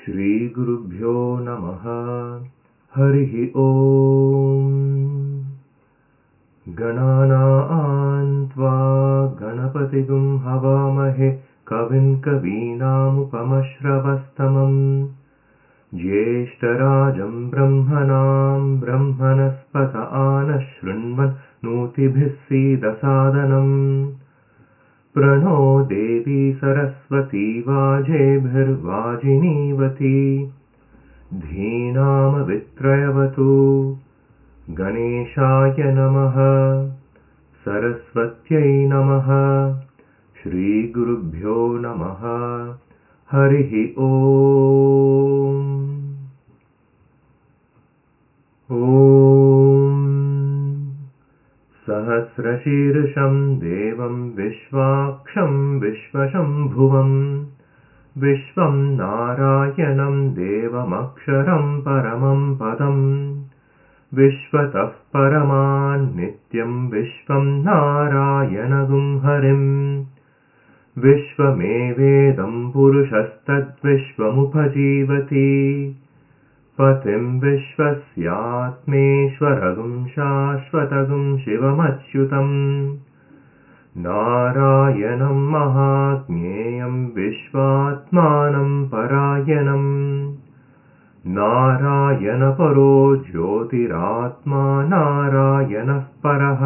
श्रीगुरुभ्यो नमः। हरिः ओम्। गणानां त्वा गणपतिगुं हवामहे कविं कवीनामुपमश्रवस्तमम् ज्येष्ठराजं ब्रह्मणां ब्रह्मणस्पत आनशृण्वन् नोतिभिः सीदसादनम् प्रणो देवी सरस्वती वाजेभिर्वाजिनीवती धीनामवित्रयवतु। गणेशाय नमः। सरस्वत्यै नमः। श्रीगुरुभ्यो नमः। हरिः ओम्। सहस्रशीर्षं देवं विश्वाक्षं विश्वशम्भुवम् विश्वं नारायणं देवमक्षरं परमं पदम् विश्वतः परमान् नित्यं विश्वं नारायणगुं हरिम् विश्वमेवेदं पुरुषस्तद्विश्वमुपजीवति पतिं विश्वस्यात्मेश्वरगुं शाश्वतगुं शिवमच्युतम् नारायणं महाज्ञेयं विश्वात्मानं परायणम् नारायणपरो ज्योतिरात्मा नारायणः परः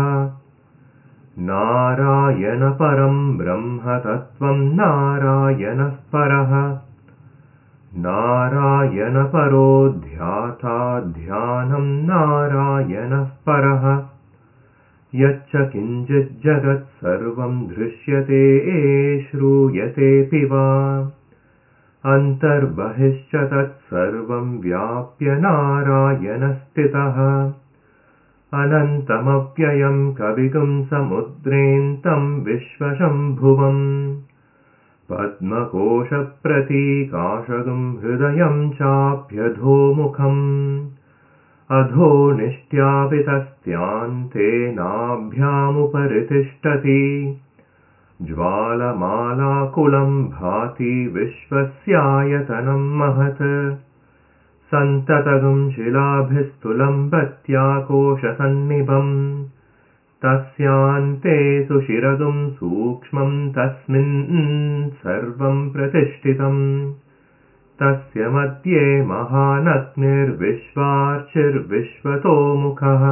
नारायणपरं ब्रह्मतत्त्वं नारायणः परः नारायणपरो ध्याता ध्यानं नारायणः परः यच्च किञ्चिज्जगत् सर्वं दृश्यते श्रूयतेऽपि वा अन्तर्बहिश्च तत्सर्वं व्याप्य नारायणस्थितः अनन्तमव्ययं कविगुं समुद्रेन्तं विश्वशम्भुवम् पद्मकोशप्रतीकाशगुं हृदयं चाप्यधोमुखम् अधो निष्ट्यापितस्त्यान्ते नाभ्यामुपरि तिष्ठति ज्वालमालाकुलं भाति विश्वस्यायतनं महत् सन्ततगुं शिलाभिस्तुलम्बत्याकोशसन्निभम् तस्यान्ते सुशिरगुं सूक्ष्मं तस्मिन् सर्वं प्रतिष्ठितम् तस्य मध्ये महानग्निर्विश्वार्चिर्विश्वतोमुखः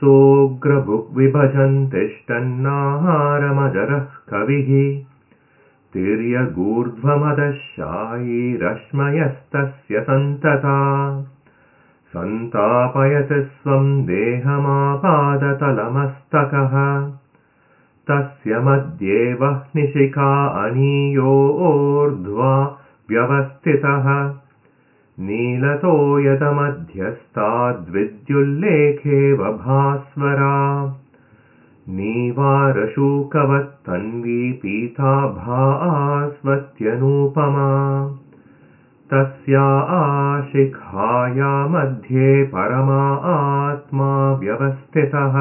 सोऽग्रभुग्विभजन्तिष्ठन्नाहारमजरः कविः तिर्यगूर्ध्वमदशायी रश्मयस्तस्य सन्तता सन्तापयति स्वं देहमापादतलमस्तकः तस्य मध्ये वह्निशिखा अनीयोर्ध्वा व्यवस्थितः नीलतो यदमध्यस्ताद्विद्युल्लेखेव भास्वरा नीवारशूकवत्तन्वी पीताभास्वत्यनूपमा तस्या शिखाया मध्ये परमा आत्मा व्यवस्थितः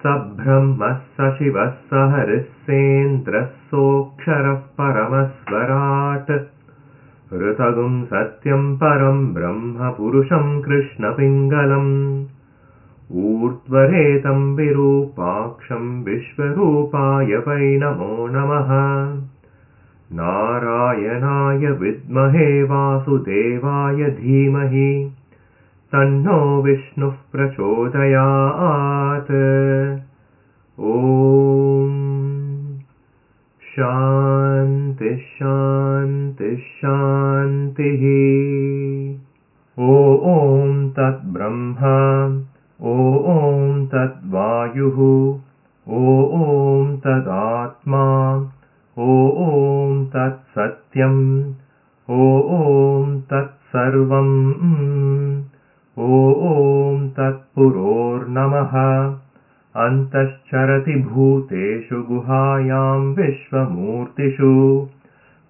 स ब्रह्मः स शिवः स हरिस्सेन्द्रः सोऽक्षरः परमस्वराट् ऋतगुं सत्यं परं ब्रह्म पुरुषं कृष्णपिङ्गलम् ऊर्ध्वरेतं विरूपाक्षं विश्वरूपाय वै नमो नमः नारायणाय विद्महे वासुदेवाय धीमहि तन्नो विष्णुः प्रचोदयात्। ॐ शान्ति शान्ति शान्तिः। ॐ तद्ब्रह्मा ॐ तद्वायुः ॐ तदात्मा ॐ तत्सत्यम् ॐ तत्सर्वम् ॐ तत्पुरोर्नमः अन्तश्चरति भूतेषु गुहायां विश्वमूर्तिषु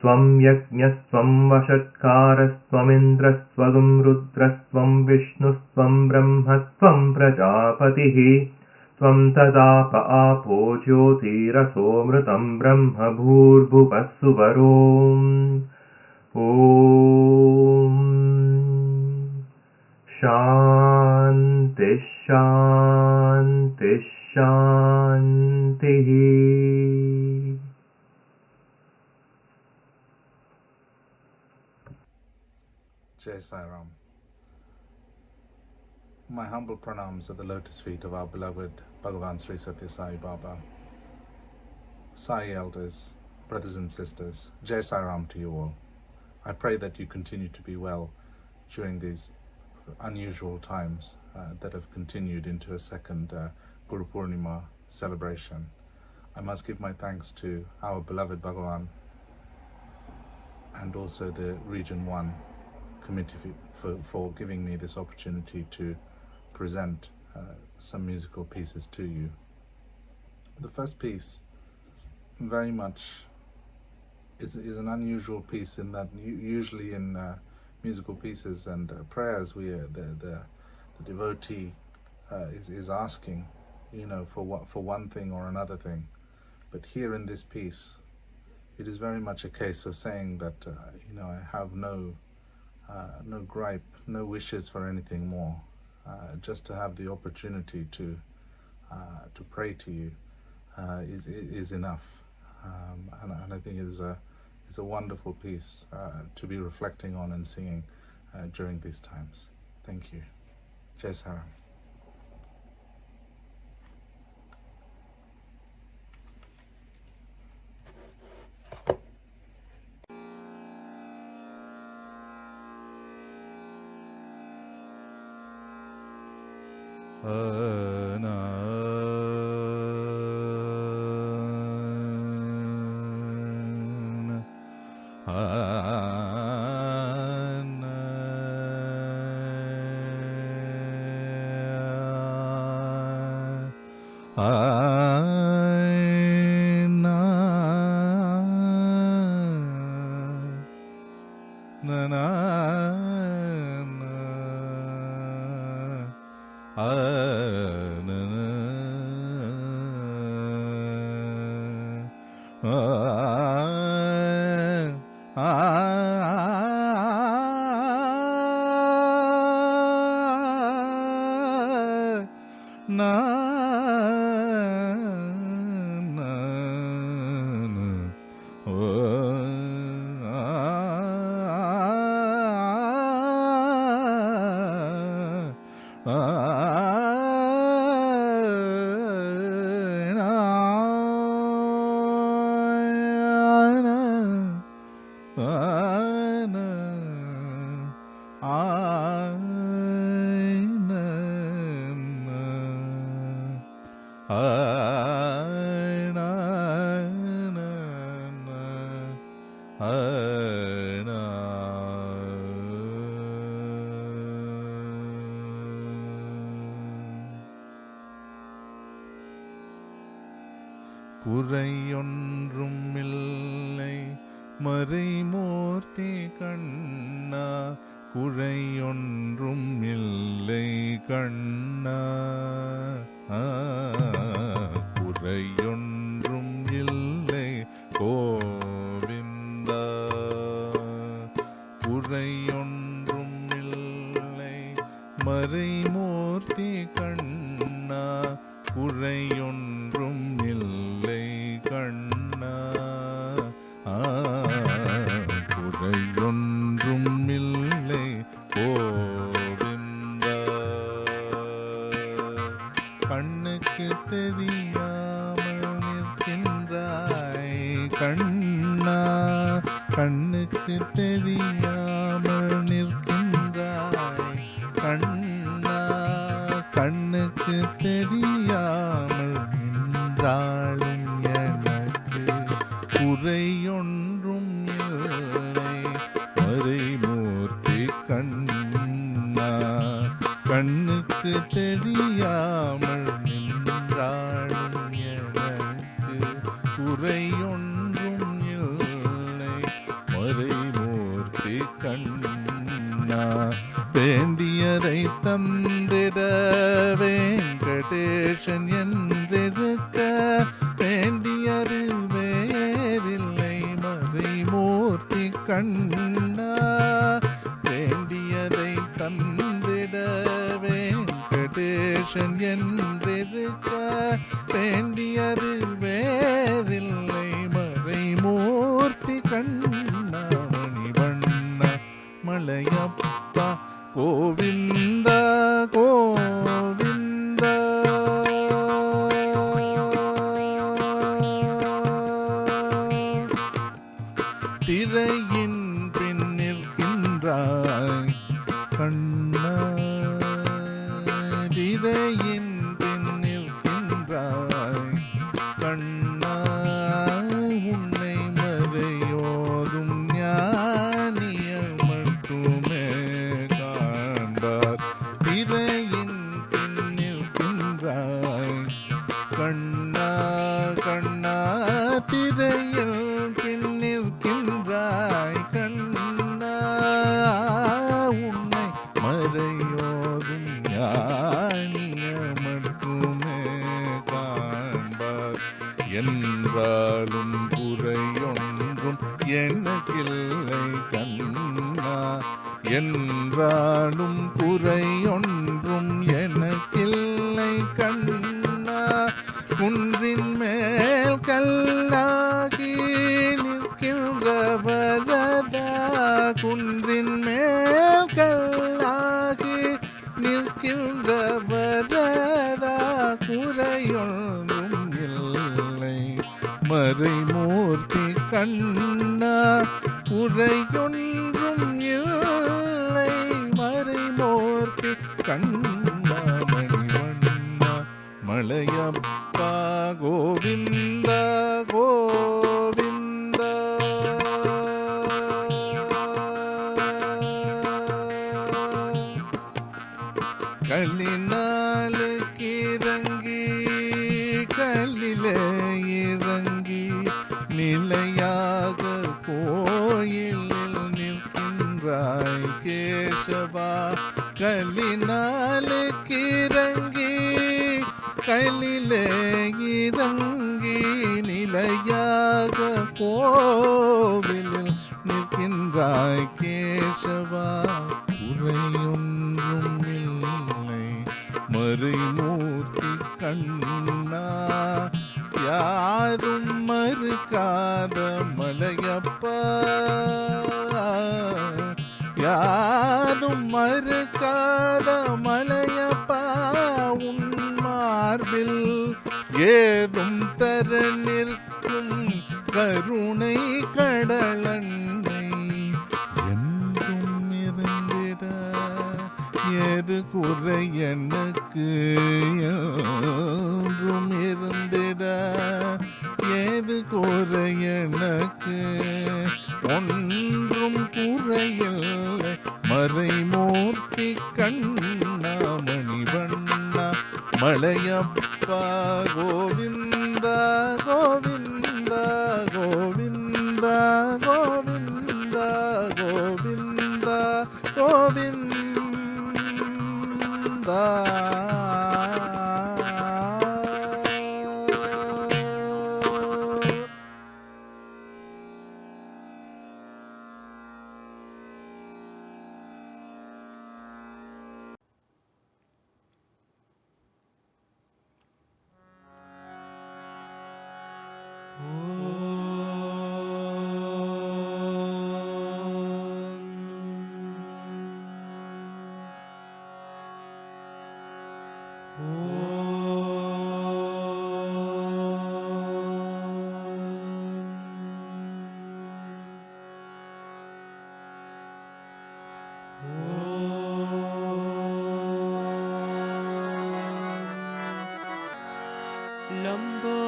त्वं यज्ञस्त्वं वषट्कारस्त्वमिन्द्रस्त्वं रुद्रस्त्वं विष्णुस्त्वं ब्रह्मस्त्वं प्रजापतिः त्वं तदाप आपो ज्योतिरसोऽमृतं ब्रह्म भूर्भुवः सुवरोम् ॐ शान्ति शान्ति शान्तिः। Jai Sai Ram. My humble pranams at the lotus feet of our beloved Bhagavan Sri Satya Sai Baba. Sai elders, brothers and sisters, Jai Sai Ram to you all. I pray that you continue to be well during these unusual times that have continued into a second Guru Poornima celebration. I must give my thanks to our beloved Bhagavan and also the Region 1 committee for giving me this opportunity to present some musical pieces to you. The first piece very much is an unusual piece in that usually in musical pieces and prayers the devotee is asking, for one thing or another thing. But here in this piece, it is very much a case of saying that I have no gripe, no wishes for anything more. Just to have the opportunity to pray to you is enough, and I think it is a wonderful piece to be reflecting on and singing during these times. Thank you. Jai Saram. குறையொன்றும் இல்லை மறைமூர்த்தி கண்ணா, குறையொன்றும் இல்லை கண்ணா, குறையொன்றும் இல்லை கோவிந்தா, குறையொன்றும் இல்லை மறைமூர்த்தி கண்ணா, குறையொன்றும் இல்லை கண்ணா, குறையொன்றும் இல்லை கோவிந்தா. கண்ணுக்கு தெரியாமல் நிற்கின்றாய் கண்ணா, கண்ணுக்கு தெரியாமல் நிற்கின்றாய் கண்ணா, கண்ணுக்கு தெரியாமல் நின்றாலும் எனக்கு குறையொன்றும் இல்லை மறைமூர்த்தி கண்ணா கண்ணுக்கு தெரியாமல் நின்றாளும் எனக்கு குறையொன்றும் இல்லை மறைமூர்த்தி கண்ணா வேண்டியதை தந்திட வெங்கடேசன் என்றிருக்க வேண்டியது வேறில்லை மறைமூர்த்தி கண்ணா வேண்டியதை தந்திட வெங்கடேசன் என்றிருக்க வேண்டியது வேறில்லை மறைமூர்த்தி கண்ணா மணிவண்ண மலையப்பா கோவிந்த கோவிந்த திரையின் பின் நிற்கின்றாய் கண்ணா திரையின் பின் நிற்கின்றாய் கண்ணா உன்னை மறையோதும் ஞானிய மட்டுமே காண்பார் திரையின் பின் நிற்கின்றாய் கண்ணா கண்ணா திரையில் பின் நிற்கின்றாய் கண்ணா உன்னை மறையோதும் ஞானிய மட்டுமே காண்பார் என்றாலும் குறையொன்றும் எனக்கில்லை கண்ணா என்றாலும் குறையொன்றும் எனக்கில்லை கண்ணா குன்றின் மேல் கல்லாகி நிற்கின்ற வரதா குன்றின் மேல் கல்லாகி நிற்கின்ற வரதா குறையொன்றும் இல்லை மறைமூர்த்தி கண்ணா குறையொன்றும் இல்லை மறைமூர்த்தி கண்ணா மணிவண்ணா மலையப்பா கோவிந்த கோவிந்த கல்லினாலுக்கு இறங்கி கல்லிலே இறங்கி நிலையாக கோயிலில் நிற்கின்றாய் கேசவா கல்லினாலுக்கு இறங்கி கல்லிலே இறங்கி நிலையாக கோவிலில் நிற்கின்றாய் கேசவா குறையொன்றும் இல்லை மறைமூர்த்தி கண்ணா யாரும் மறுக்காத மலையப்பா யாரும் மறுக்காத மலையப்பா உன் மார்பில் ஏதும் தர நிற்கும் கருணை கடலன்னை என்றும் இருந்திட ஏது குறை எனக்கு என்றும் இருந்திட ஏது குறை எனக்கு ஒன்றும் குறையில்லை மறைமூர்த்தி கண்ணா மணிவண்ணா மலையப்பா கோவிந்த கோவிந்த கோவிந்த கோவிந்த கோவிந்த கோவிந்த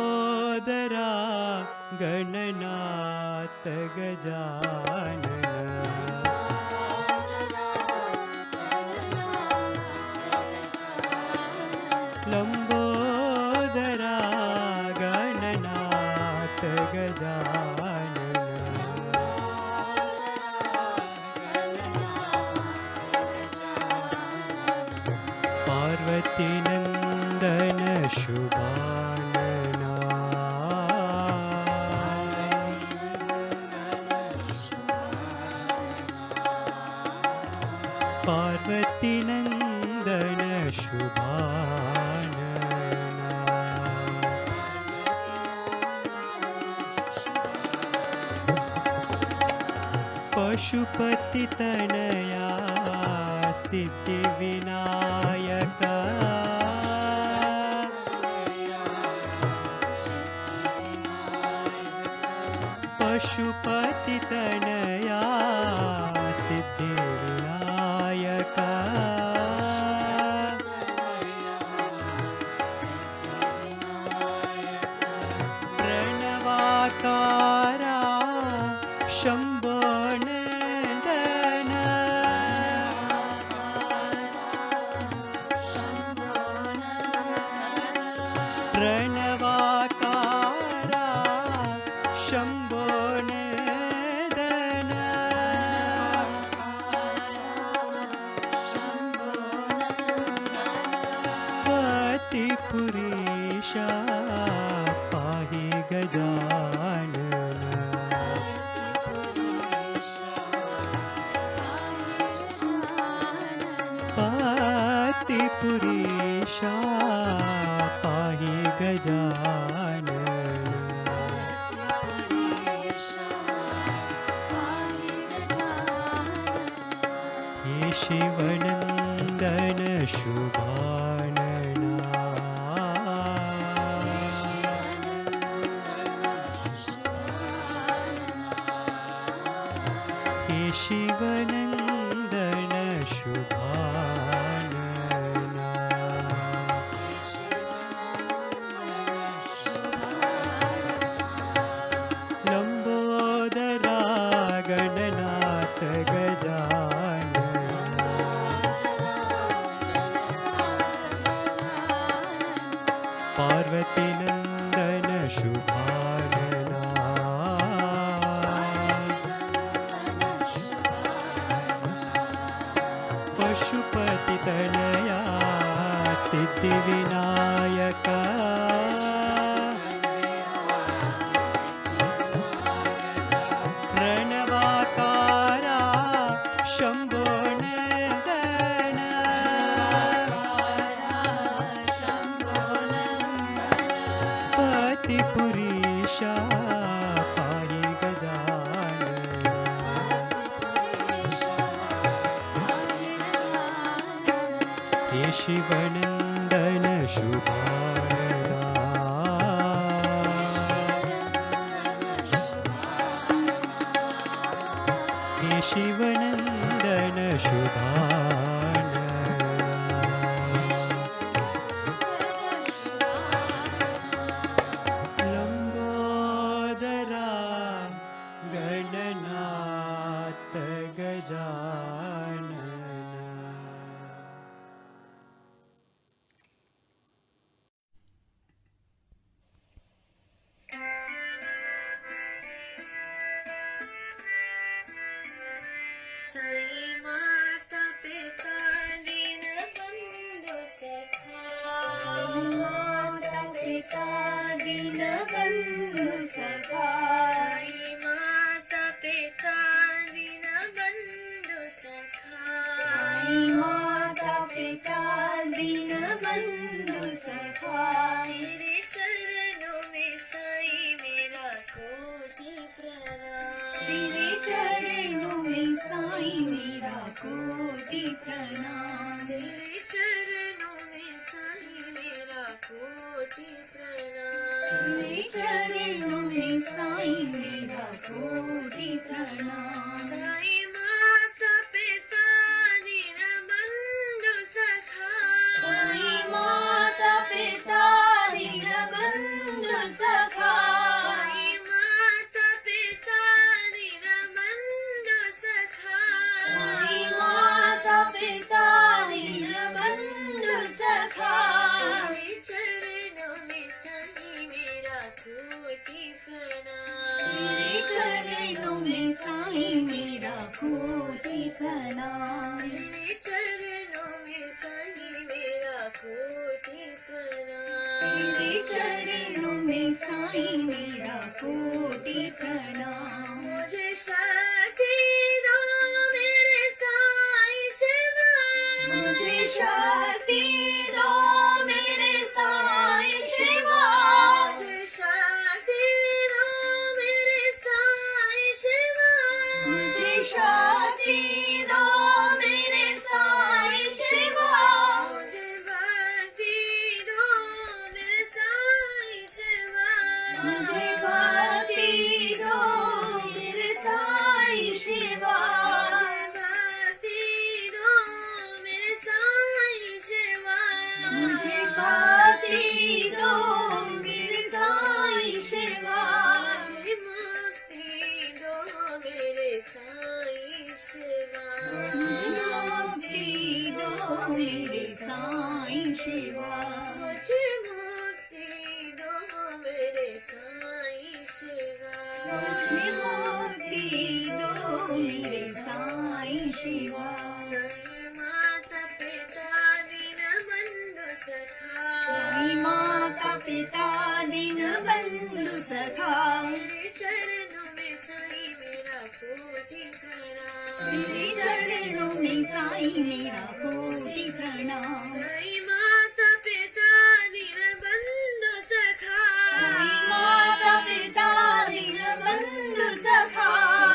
लंबोदरा गणनाथ गजानन लंबोदरा गणनाथ गजानन पार्वती नंदन शुभानना पार्वती नंदन शुभानना पशुपति तनया सिद्धि विनायक पशुपति तनया सिद्धि विनायक प्रणवाकारा शंभो नंदन प्रणवाकारा शंभो नंदन पतिपुरीशा पाहि गजानन पतिपुरीशा पाहि गजानन हे शिवनंदन शुभानना हे शिवनंदन शुभानना लंबोदरा गणनाथ गजानन पार्वती नंदन शुभानना पशुपति तनया सिद्धि विनायक प्रणवाकारा शंभो नंदन पतिपुरीशा पाहि गजानन हे शिवनंदन शुभानना हे शिवनंदन शुभानना लंबोदरा गणनाथ गजानन साई माता पिता दीनबंधु सखा साई माता पिता दीनबंधु सखा साई माता पिता दीनबंधु सखा साई माता पिता दीनबंधु सखा तेरे चरणों में साई मेरा कोटि प्रणाम तेरे चरणों में साई मेरा कोटि प्रणाम तेरे चरणों में साई मेरा कोटि प्रणाम तेरे चरणों में साई मेरा कोटि प्रणाम साई माता पिता दीनबंधु सखा साई माता पिता दीनबंधु सखा साई कोटि प्रणाम। मुझे शक्ति दो मेरे साईं शिवा, मुझे शक्ति दो मेरे साईं शिवा, मुझे शक्ति दो मेरे साईं शिवा, मुझे शक्ति दो मेरे साईं शिवा, मुझे भक्ति दो मेरे साईं शिवा, मुझे भक्ति दो मेरे साईं शिवा, मुझे भक्ति दो मेरे साईं शिवा, मुझे भक्ति दो मेरे साईं शिवा, मुझे मुक्ति दो मेरे साईं शिवा, मुक्ति दो मेरे साईं शिवा, मुझे मुक्ति दो मेरे साईं शिवा, मुझे मुक्ति दो मेरे साईं शिवा। साईं माता पिता दीन बंधु सखा, साईं माता पिता दीन बंधु सखा, मेरे चरणों में साईं मेरा कोटि प्रणाम, मेरे चरणों में साईं मेरा कोटि प्रणाम। साईं माता पिता दीन बंधु सखा, साईं माता पिता दीन बंधु सखा,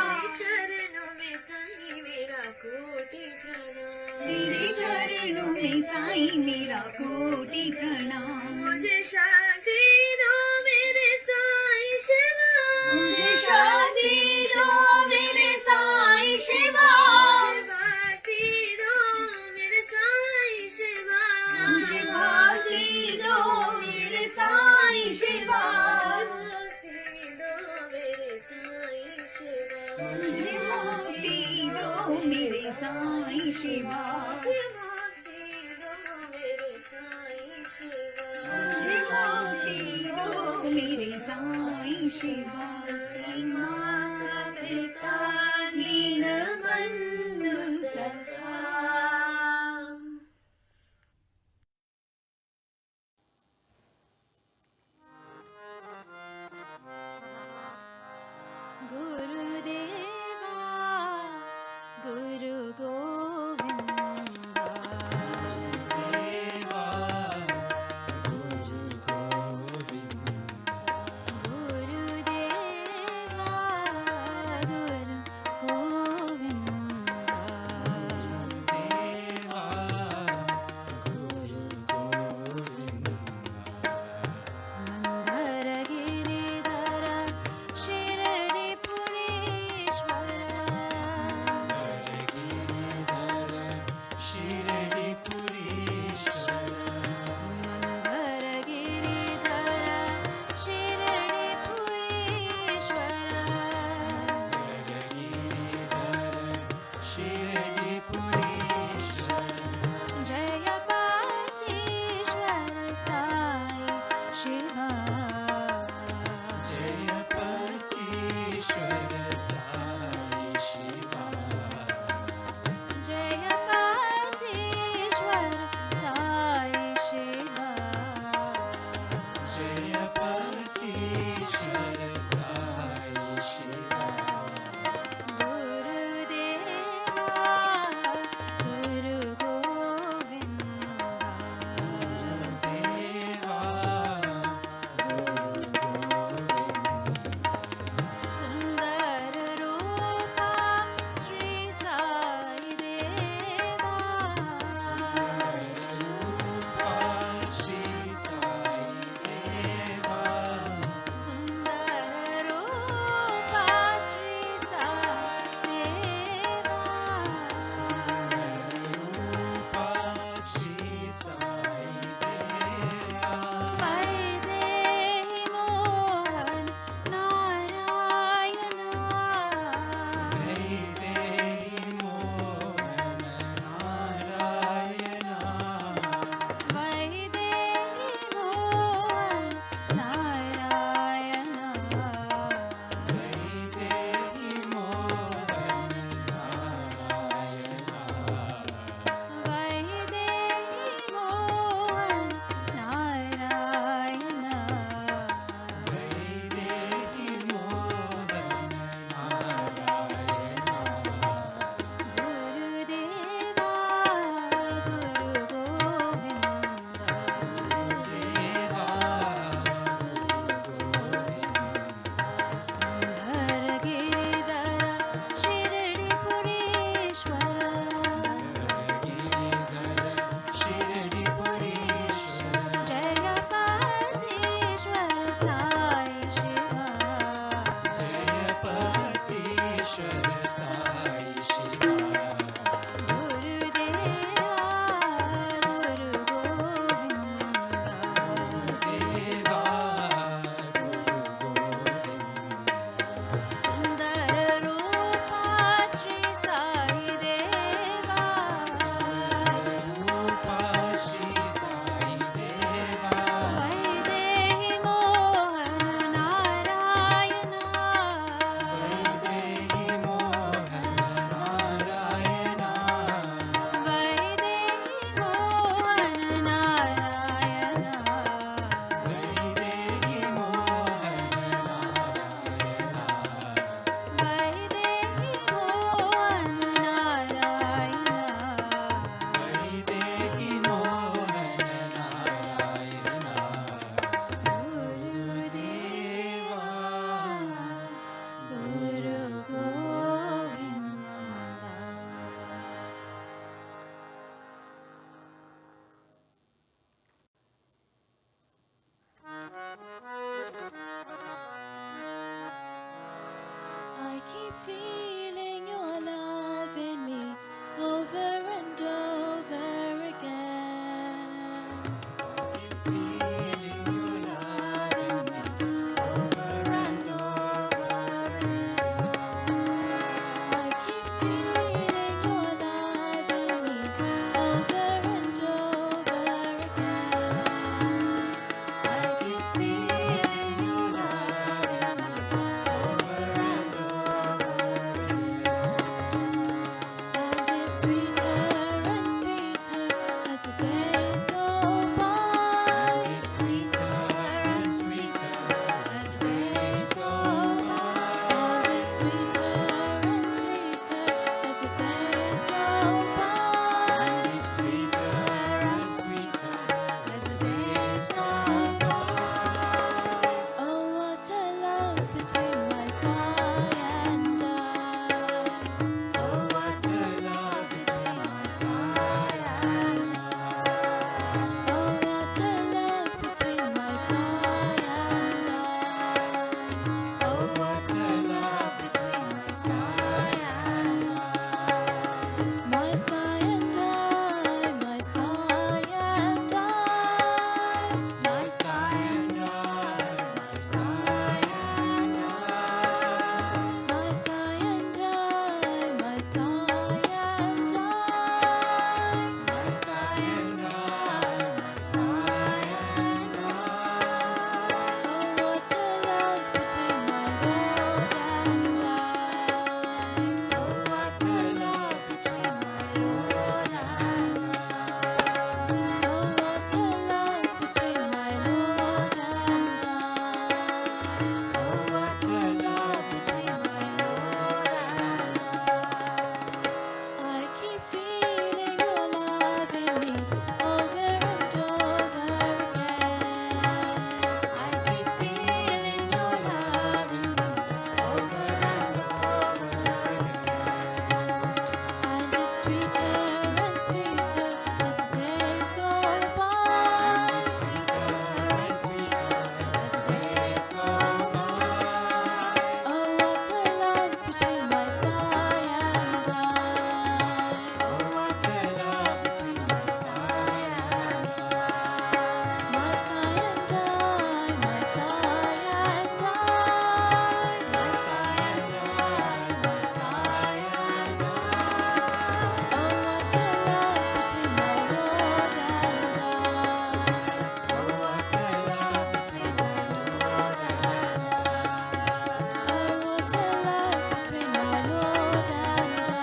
मेरे चरणों में साईं मेरा कोटि प्रणाम, मेरे चरणों में साईं मेरा कोटि प्रणाम। मुझे शक्ति दो मेरे साईं शिवा, मुझे शक्ति दो मेरे साईं शिवा, मुझे भक्ति दो मेरे साईं शिवा, मुझे भक्ति दो मेरे साईं शिवा, भक्ति दो मेरे साईं शिवा, मुझे भक्ति दो मेरे साईं शिवा, मुझे भक्ति दो मेरे साईं शिवा, मुझे भक्ति दो मेरे साईं शिवा। साईं माता पिता दीन बंधु सखा। गुरुदेवा गुरु गोविंदा, गुरुदेवा गुरु गोविंदा, गुरुदेवा गुरु गोविंदा, गुरुदेवा गुरु गोविंदा। मंदर Giridhar Shirdi Puri I keep feeling your love in me over and over again. Feeling your love in me over and over again. I keep feeling your love in me over and over again. I keep feeling your love in me over and over again. And it's sweeter and sweeter as the days go by. It's sweeter and sweeter as the days go by. And it's sweeter and sweeter as the days go by. And it's sweeter and sweeter as the days go by. Oh, what a love between my sigh and I. Oh, what a love between my sigh and I. Oh, what a love between my sigh and I. Oh, what a love between my sigh and I. My sigh and I, my sigh and I. My sigh and I, my sigh and I. My sigh and I, my sigh and I. My sigh and I, my sigh and I. Oh, what a love between my Lord and I. Oh, what a love between my Lord and I. Oh, what a love between my Lord and I. Oh, what a love between my Lord and I. I keep feeling your love in me over and over again. I keep feeling your love in me over and over again. And it's sweeter and sweeter as the days go by. And it's sweeter and sweeter as the days go by. Oh, what a love between my sigh and I. Oh, what a love between my sigh and I. My sigh and I, my sigh and I. My sigh and I, my sigh and I. Oh, what a love between my Lord and I. Oh, what a love between my Lord and I. Oh, what a love between my Lord and I.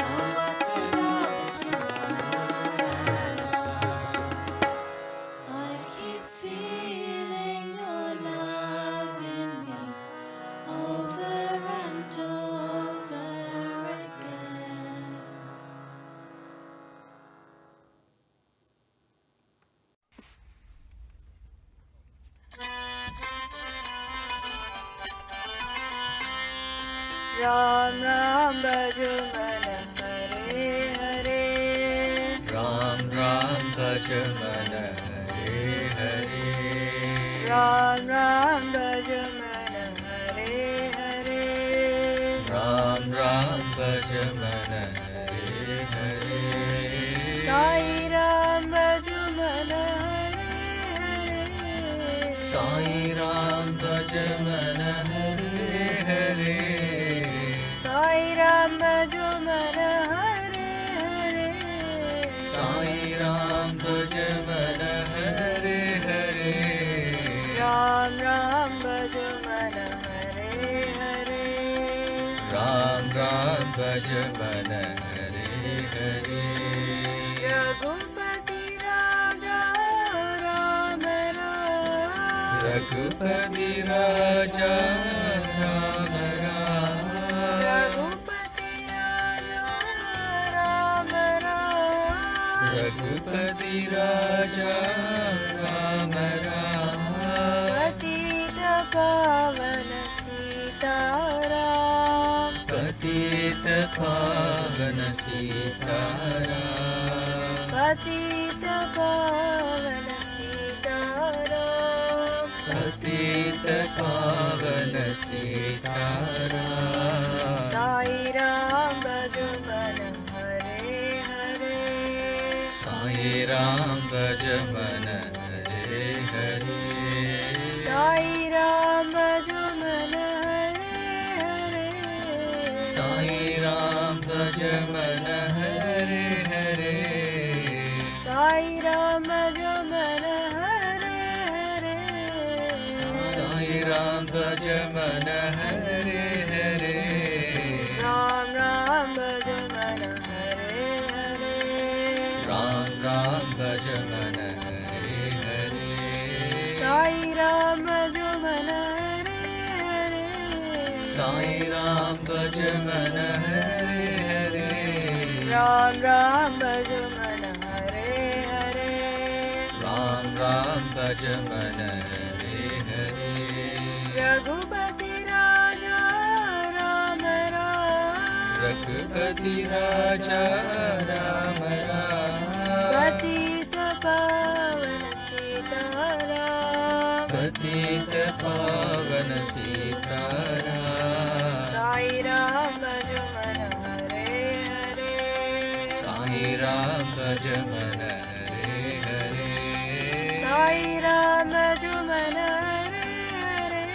Oh, what a love between my Lord and I. I keep feeling your love in me over and over again. Ram Ram Bhaju Mana Hare Hare. Ram Ram Bhaj Mana Hare Hare. Ram Ram Bhaju Mana Hare Hare. Ram Bhaj Man Hare Hare Sai Ram Bhaj Man Hare Hare Sai Ram Bhaj Man Hare Hare Sai Ram Bhaj Man Hare Hare Sai Ram Bhaj Man Hare Hare Ram Ram Bhaj Man Hare Hare Ram Ram Bhaj Man Hare Hare Raghupati Raja Ram Ram Raghupati Raja Ram Ram Raghupati Raja Ram Ram Raghupati Raja Ram Ram Patita Pavana Sitaram Patita Pavana Sitaram Patita Pavana Sitaram Patita Pavana Sitaram Sai Ram Bhaj Man Hare Hare Sai Ram Bhaj Man Hare Hare Sai Ram Bhaj Man Hare Hare Sai Ram Bhaj Man Hare Hare Sai Ram Bhaj Man Hare Hare Sai Ram Bhaj Man Hare Hare Ram Ram Bhaj Man Hare Hare Ram Ram Bhaj Man Hare Hare Sai Ram Bhaj Man Hare Hare Sai Ram Bhaj Man Hare Hare Ram Ram Bhaj Man Hare Hare Ram Ram Bhaj Man Hare Hare Raghupati Raja Ram Ram Raghupati Raja Ram Ram Patita Pavana Sitaram Patita Pavana Sitaram Sai Ram Bhaj Man Hare Hare Sai Ram Bhaj Man Hare Hare Sai Ram Bhaj Man Hare Hare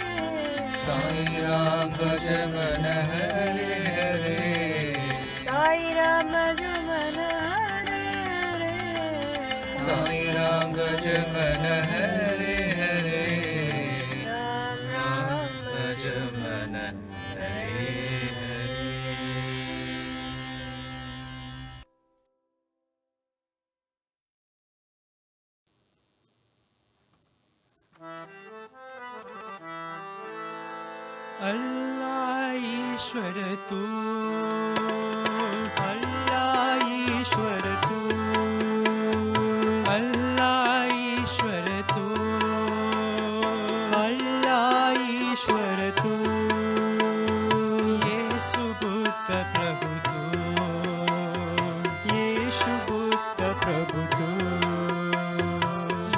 Sai Ram Bhaj Man Hare Hare Sai Ram Bhaj Man Hare Hare Sai Ram Bhaj Man Hare Hare Ram Ram Bhaj Man Hare Hare अल्लाह ईश्वर तू अल्लाह ईश्वर तू अल्लाह ईश्वर तू अल्लाह ईश्वर तू येशु बुद्ध प्रभु तू येशु बुद्ध प्रभु तू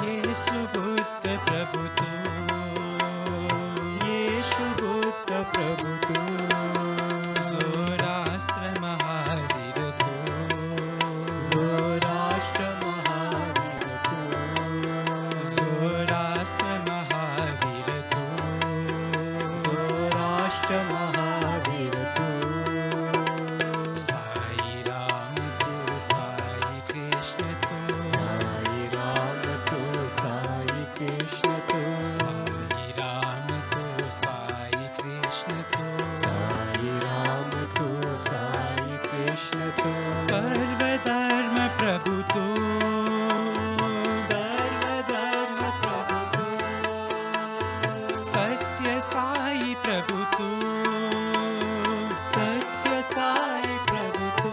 येशु बुद्ध प्रभु तू येशु बुद्ध प्रभु तू जोराष्ट्र महावीर तू जोराष्ट्र महावीर तू जोराष्ट्र महावीर तू जोराष्ट्र महावीर तू साई राम तू साई कृष्ण तू साई राम तू साई कृष्ण तू साई राम तू साई कृष्ण तू साई राम तू साई कृष्ण तू सर्वधर्म प्रभु तू सर्वधर्म प्रभु तू सत्य साई प्रभु तू सत्य साई प्रभु तू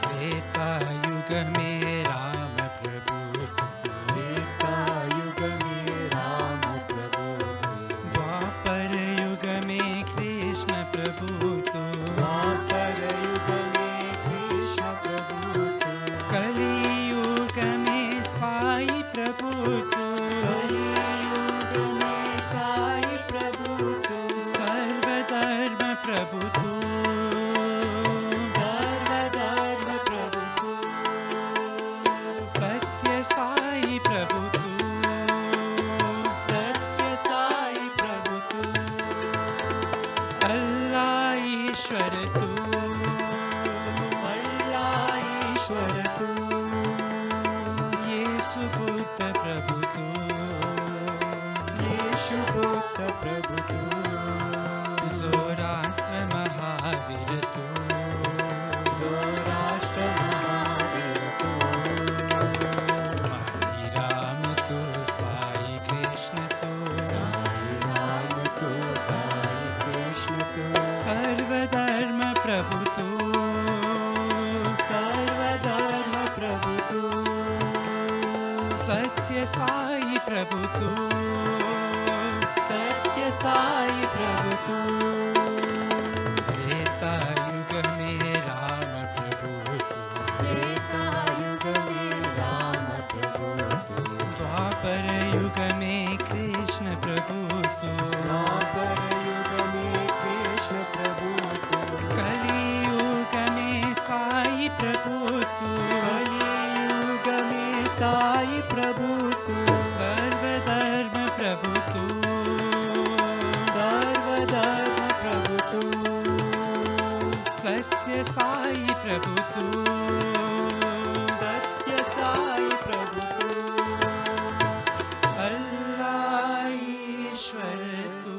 त्रेता युग में राम प्रभु तू त्रेता युग में राम प्रभु तू द्वापर युग में कृष्ण प्रभु तू द्वापर युग में कृष्ण प्रभु तू कलियुग में साई प्रभु तू कलियुग में साई प्रभु तू प्रभु तू जोरास्त्र महावीर तू जोरास्त्र महावीर तू साई राम तू साई कृष्ण तू साई राम तू साई कृष्ण तू सर्वधर्म प्रभु तू सर्वधर्म प्रभु तू सत्य साई प्रभु तू सत्य साई प्रभु तू त्रेता युग में राम प्रभु तू त्रेता युग में राम प्रभु तू द्वापर युग में कृष्ण प्रभु तू द्वापर युग में कृष्ण प्रभु तू कली युग में साई प्रभु तू कली युग में साई प्रभु तू सर्वधर्म प्रभु तू सर्वधर्म प्रभु तू सत्य साई प्रभु तू सत्य साई प्रभु तू अल्लाह ईश्वर तू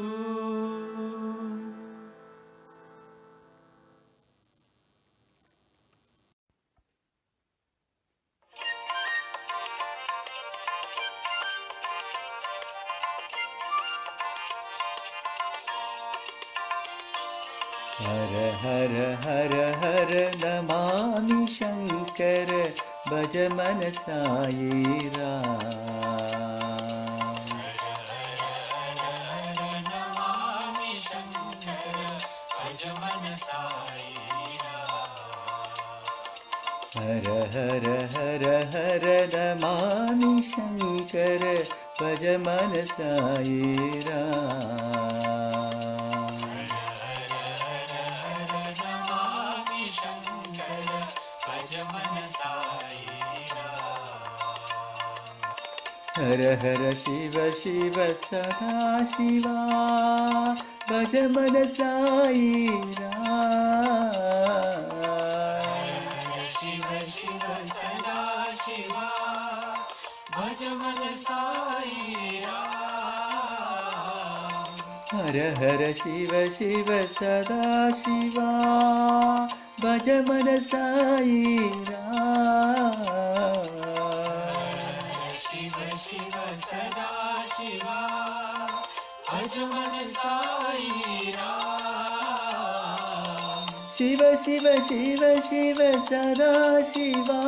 हर हर हर हर नमामि शंकर भज मन साई राम नमामि शंकर भज मन साई हर हर हर हर नमामि शंकर भज मन साई राम नमामि शंकर भज मन साई हर हर शिव शिव सदा शिवा भज मन साई राम शिव शिव सदा शिवा भज मन साई राम हर हर शिव शिव सदा शिवा भज मन साई राम शिव शिव सदा शिवा भज मन साई राम शिव शिव शिव शिव सदा शिवा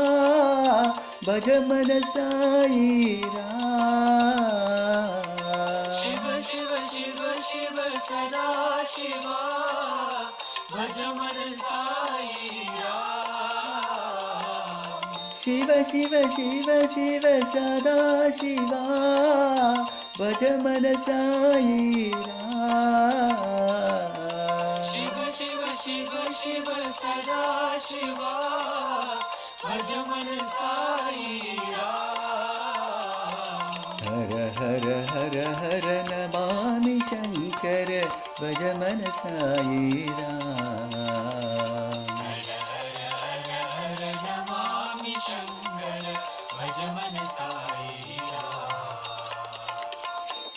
भज मन साई राम शिव शिव शिव शिव सदा शिवा भज मन साई राम शिव शिव शिव शिव सदा शिवा भज मन साई राम शिव शिव शिव शिव सदा शिवा भज मन साई राम हर हर हर हर नमामि शंकर भज मन साई राम नमामि शंकर भज मन साई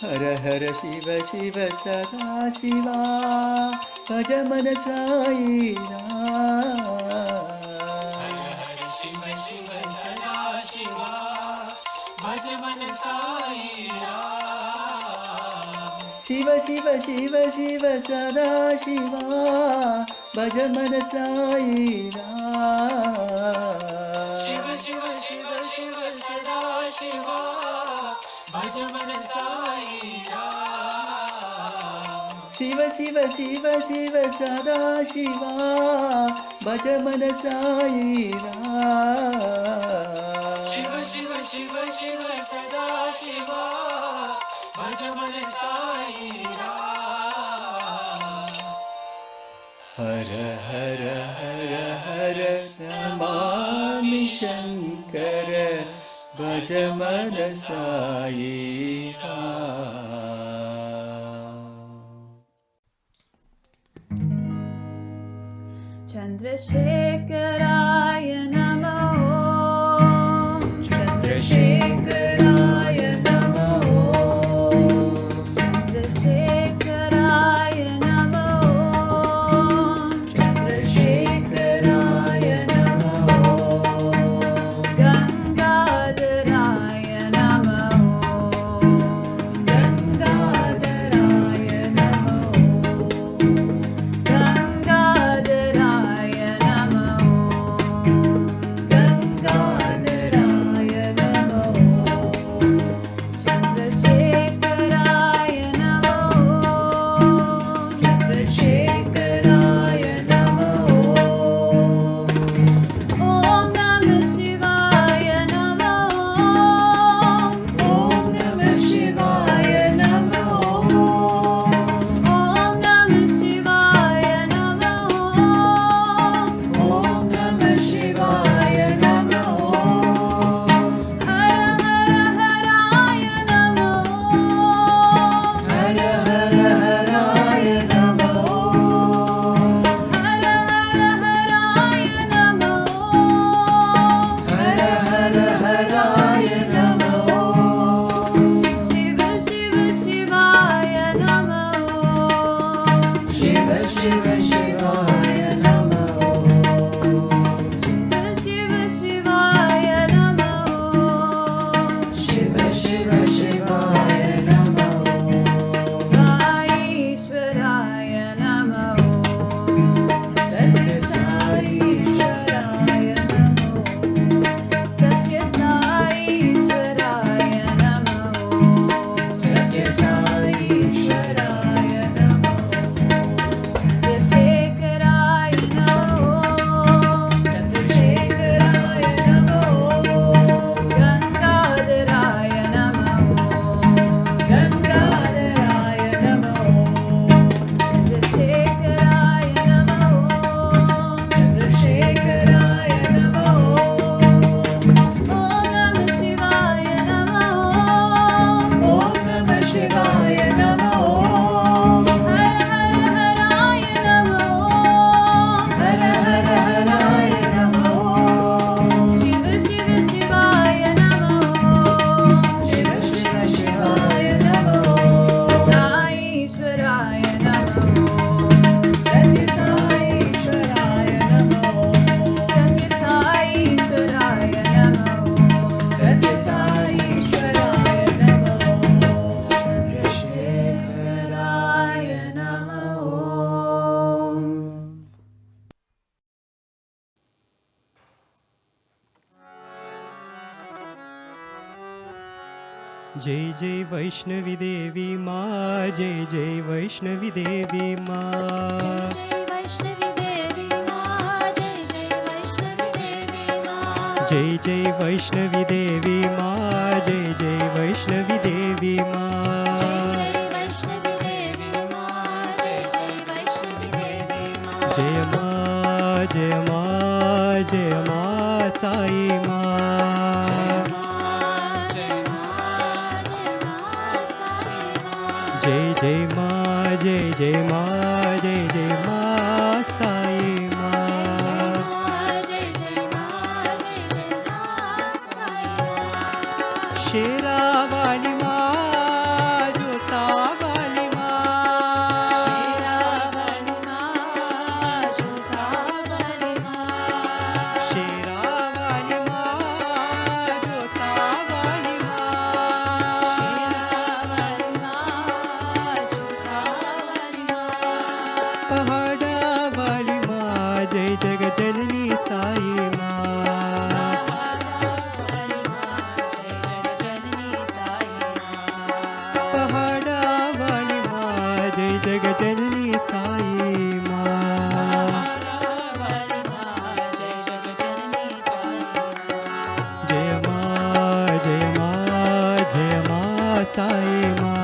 हर हर शिव शिव सदा शिवा भज मन साई राम शिव शिव सदा शिवा भज मन साई राम शिव शिव शिव शिव सदा शिवा भज मन साई राम शिव शिव शिव शिव सदा शिवा भज मन साई राम शिव शिव शिव शिव सदा शिवा भज मन साई राम शिव शिव शिव शिव सदा शिवा भज मन साई राम हर हर हर हर नमामि शंकर भज मन साई चन्द्रशेखराय नमः चन्द्रशेखराय नमः चन्द्रशेखराय शिव शिवाय नमः शिव शिवाय नमः शिव शिव शिवाय नमः साईश्वराय नमः सत्य साईश्वराय नमः सत्य साईश्वराय नमः सत्य साईश्वराय नमः चंद्रशेखराय नमः चंद्रशेखराय नमः गंगाधराय नमः गंगाधराय नमः चंद्रशेखराय नमः चंद्रशेखराय नमः ओम नमः शिवाय नमः ओम नमः शिवाय नमः हर हर हराय नमः हर हर हराय नमः शिव शिव शिवाय नमः शिव शिव शिवाय नमः साईश्वराय नमः सत्य साईश्वराय नमः सत्य साईश्वराय नमः सत्य साईश्वराय नमः चंद्रशेखराय नमः जय जय वैष्णवी देवी माँ, जय जय वैष्णवी देवी माँ। जय वैष्णवी देवी माँ जय जय वैष्णवी देवी माँ जय जय वैष्णवी देवी माँ, जय जय वैष्णवी देवी माँ। जय वैष्णवी देवी माँ जय जय वैष्णवी देवी माँ जय माँ जय माँ जय माँ साई माँ। जय जय माँ जय जय माँ जय जय माँ साई माँ। शेरा वाली माँ जोता वाली माँ। शेरा वाली माँ जोता वाली माँ। पहाड़ा वाली माँ जय जग जननी साई माँ। पहाड़ा वाली माँ जय जग जननी साई माँ। जय माँ जय माँ जय माँ साई माँ।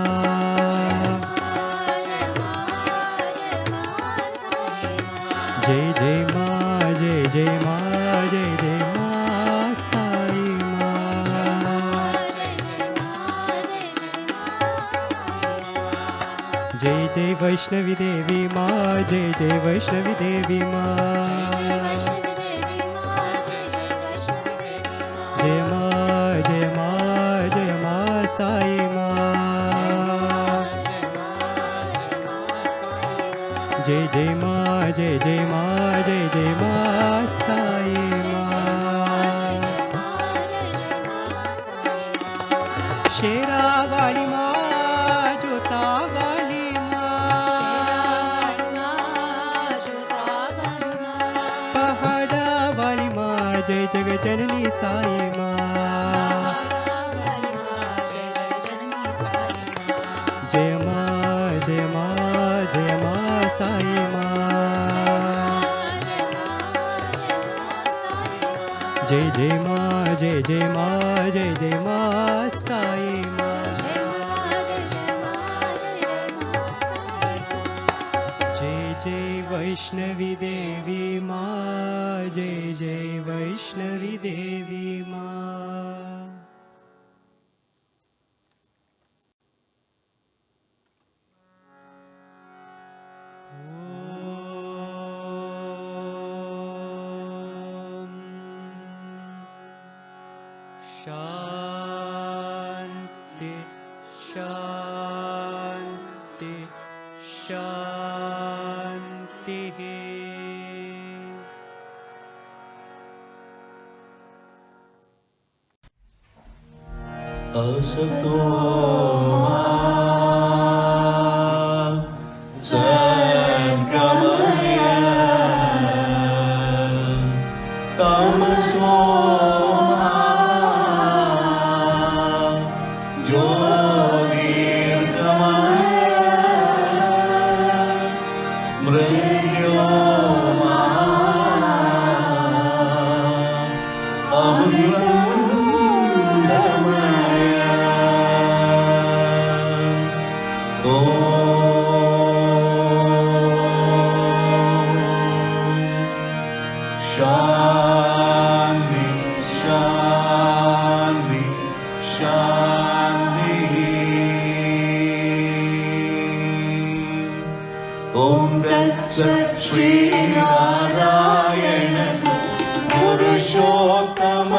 जय जय माँ जय जय माँ जय जय माँ साई माँ। जय जय वैष्णवी देवी माँ, जय जय वैष्णवी देवी माँ। जय माँ जय माँ जय माँ साई माँ। जय जय माँ जय जय माँ जय जय माँ साई माँ। शेरा वाली माँ जोता वाली माँ। पहाड़ा वाली माँ जय जग जननी साई माँ। जय माँ जय माँ जय माँ साई माँ। जय जय माँ जय जय माँ जय जय माँ साई माँ। जय जय वैष्णवी देवी माँ, जय जय वैष्णवी देवी माँ। शांति शांति शांति। कोटिः असतो मा सद्गमय तमसो मा ज्योतिर्गमय मृत्योर्मा अमृतं गमय। शान्ति शान्ति शान्ति। ॐ तत्सत् श्रीनारायण पुरुषोत्तम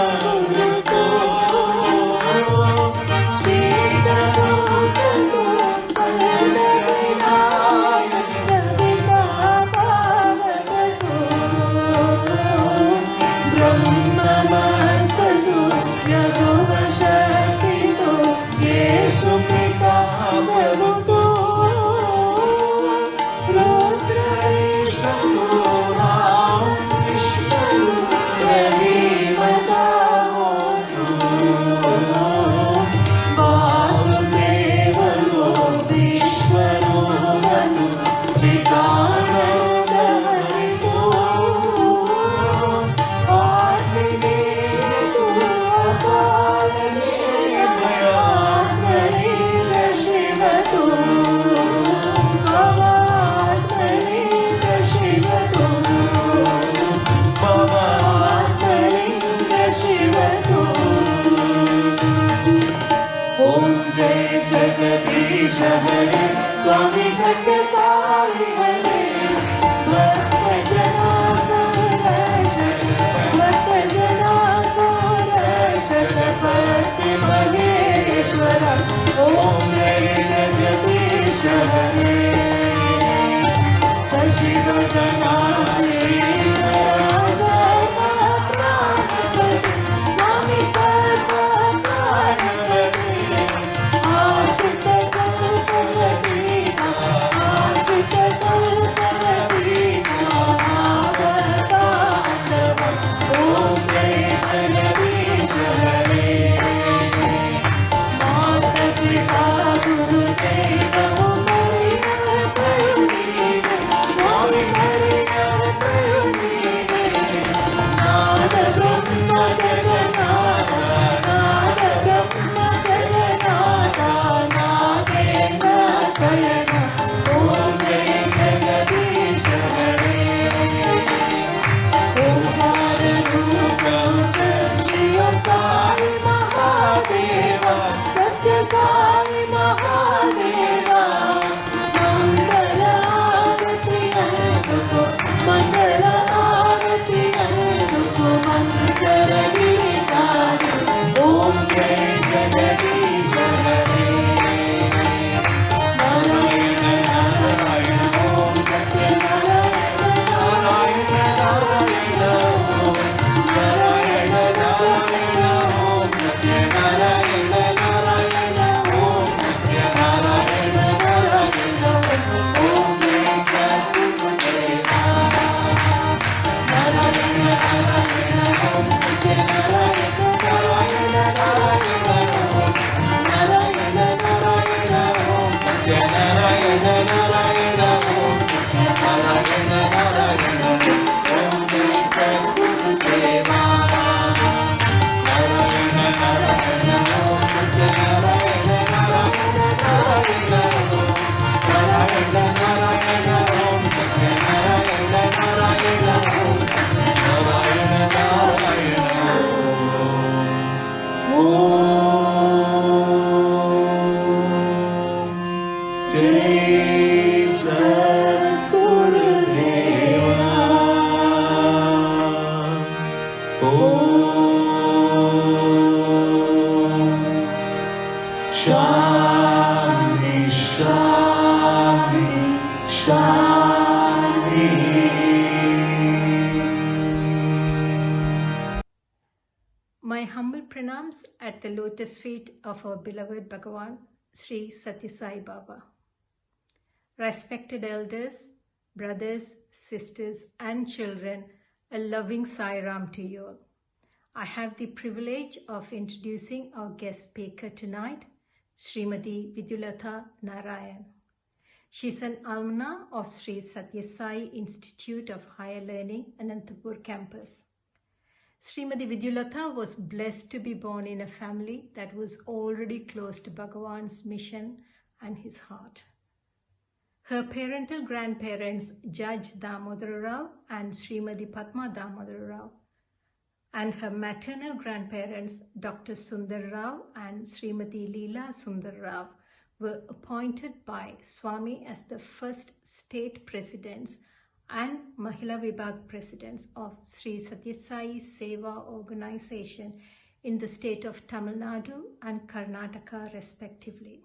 स्वामी सत्य साई हरे भक्त जना संरक्षक पति महेश्वर। ओम जय जगदीश हरे शशिवदना स्वामी शांति शांति शांति। at the lotus feet of our beloved Bhagavan, Sri Sathya Sai Baba. Respected elders, brothers, sisters, and children, a loving Sai Ram to you all. I have the privilege of introducing our guest speaker tonight, Srimati Vidyu Narayan. She is an alumna of Sri Sathya Sai Institute of Higher Learning, Anantapur campus. Srimati Vidyu was blessed to be born in a family that was already close to Bhagavan's mission and his heart. Her parental grandparents, Judge Damodara Rao and Srimati Padma Damodara Rao, and her maternal grandparents, Dr. Sundar Rao and Srimati Leela Sundar Rao, were appointed by Swami as the first state presidents and Mahila Vibhag presidents of Sri Sathya Sai Seva organization in the state of Tamil Nadu and Karnataka respectively.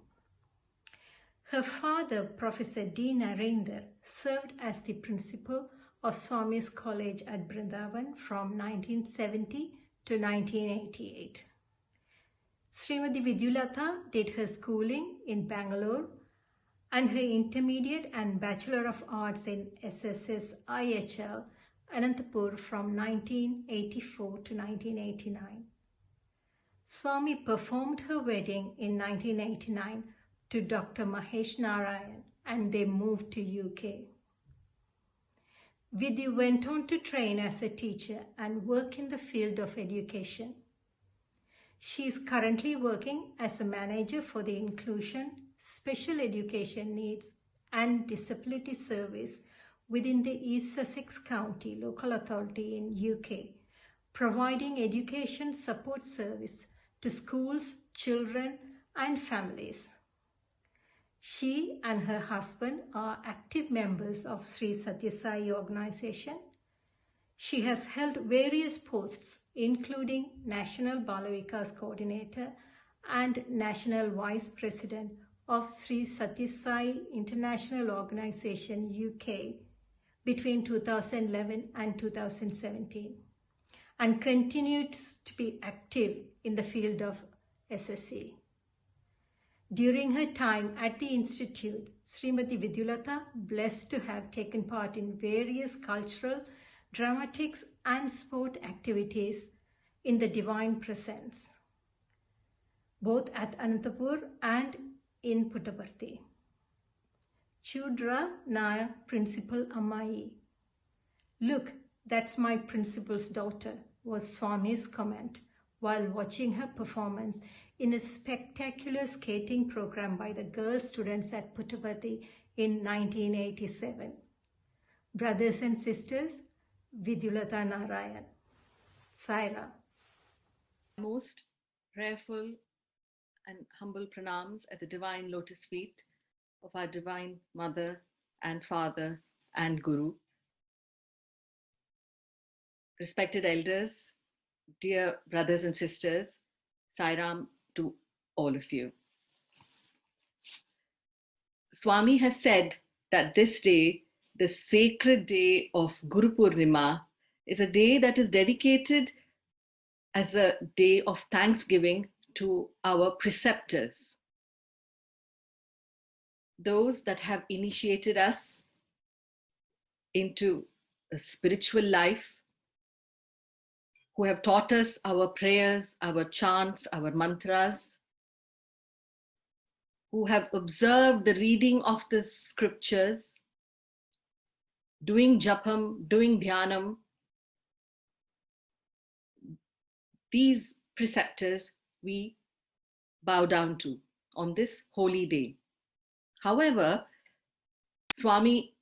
Her father, Professor D. Narendra, served as the principal of Swami's College at Brindavan from 1970 to 1988. Srimati Vidyu did her schooling in Bangalore and her intermediate and Bachelor of Arts in SSSIHL, Anantapur from 1984 to 1989. Swami performed her wedding in 1989 to Dr. Mahesh Narayan and they moved to UK. Vidyu went on to train as a teacher and work in the field of education. She is currently working as a manager for the Inclusion, Special Education Needs and Disability Service within the East Sussex County Local Authority in UK, providing education support service to schools, children and families. She and her husband are active members of Sri Sathya Sai organization. She has held various posts including National Balavikas Coordinator and National Vice President of Sri Sathya Sai International Organization UK between 2011 and 2017 and continues to be active in the field of SSC. During her time at the Institute, Srimati Vidyu blessed to have taken part in various cultural, dramatics and sport activities in the Divine Presence, both at Anantapur and in Puttaparthi. Chudra na Principal Ammai. Look, that's my principal's daughter, was Swami's comment while watching her performance in a spectacular skating program by the girl students at Puttaparthi in 1987. Brothers and sisters, Vidyu Narayan. Saira. Most prayerful and humble pranams at the divine lotus feet of our divine mother and father and guru. Respected elders, dear brothers and sisters, Sai Ram to all of you. Swami has said that this day, the sacred day of Guru Poornima, is a day that is dedicated as a day of thanksgiving to our preceptors, those that have initiated us into a spiritual life, who have taught us our prayers, our chants, our mantras, who have observed the reading of the scriptures, doing japam, doing dhyanam. These preceptors we bow down to on this holy day. However, Swami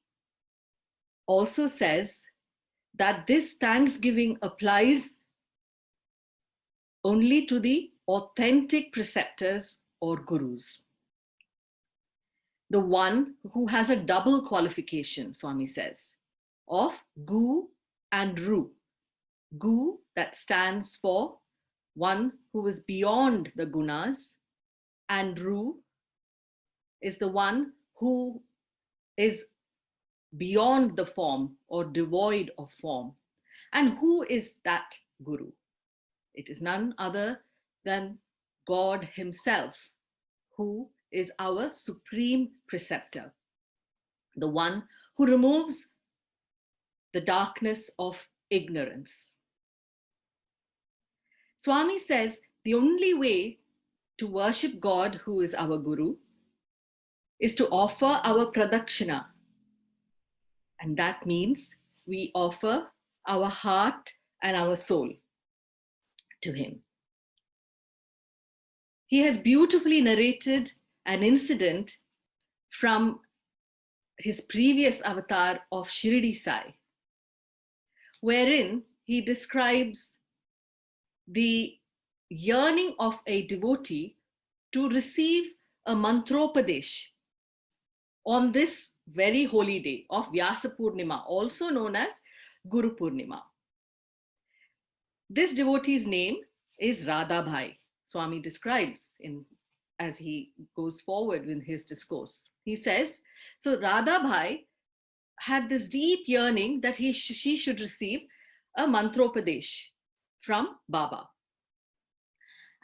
also says that this thanksgiving applies only to the authentic preceptors or gurus. The one who has a double qualification, Swami says, of Gu and Ru. Gu, that stands for one who is beyond the gunas, and Ru is the one who is beyond the form or devoid of form. And who is that Guru? It is none other than God Himself, who is our supreme preceptor, the one who removes the darkness of ignorance. Swami says the only way to worship God, who is our Guru, is to offer our pradakshina. And that means we offer our heart and our soul to Him. He has beautifully narrated an incident from his previous avatar of Shirdi Sai, wherein he describes the yearning of a devotee to receive a mantropadesh on this very holy day of Vyasa Poornima, also known as Guru Poornima. This devotee's name is Radha Bhai. Swami describes as he goes forward with his discourse. He says, so Radha Bhai had this deep yearning that she should receive a mantropadesh from Baba.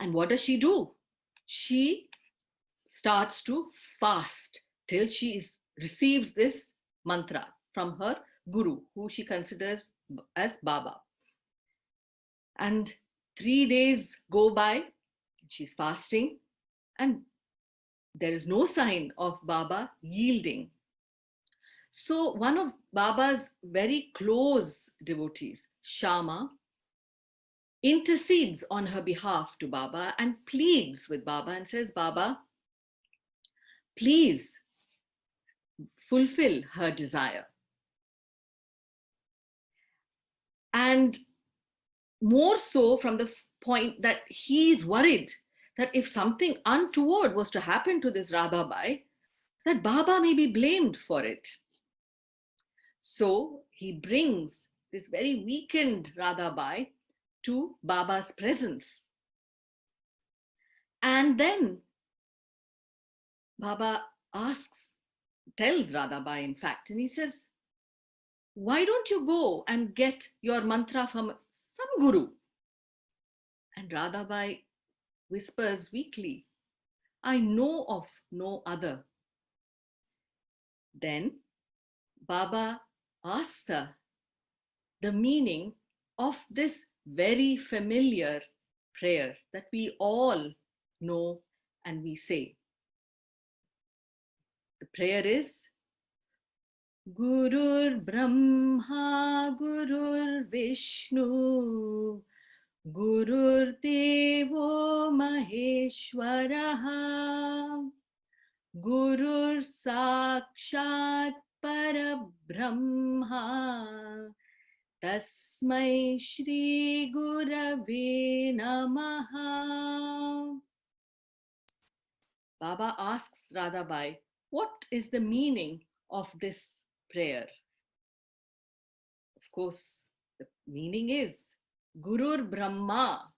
And what does she do? She starts to fast till she receives this mantra from her guru, who she considers as Baba. And 3 days go by, she's fasting, and there is no sign of Baba yielding. So one of Baba's very close devotees, Shama, intercedes on her behalf to Baba and pleads with Baba and says, Baba, please fulfill her desire. And more so from the point that he's worried that if something untoward was to happen to this Radha Bai, that Baba may be blamed for it. So he brings this very weakened Radha Bai to Baba's presence. And then Baba tells Radha Bai, in fact, and he says, why don't you go and get your mantra from some guru? And Radha Bai whispers weakly, I know of no other. Then Baba asks her the meaning of this very familiar prayer that we all know and we say. The prayer is, Gurur Brahma, Gurur Vishnu, Gurur Devo Maheshwaraha, Gurur Sakshat Parabrahma, Tasmai Shri Gurave Namaha. Baba asks Radha Bai, what is the meaning of this prayer? Of course, the meaning is Gurur Brahma.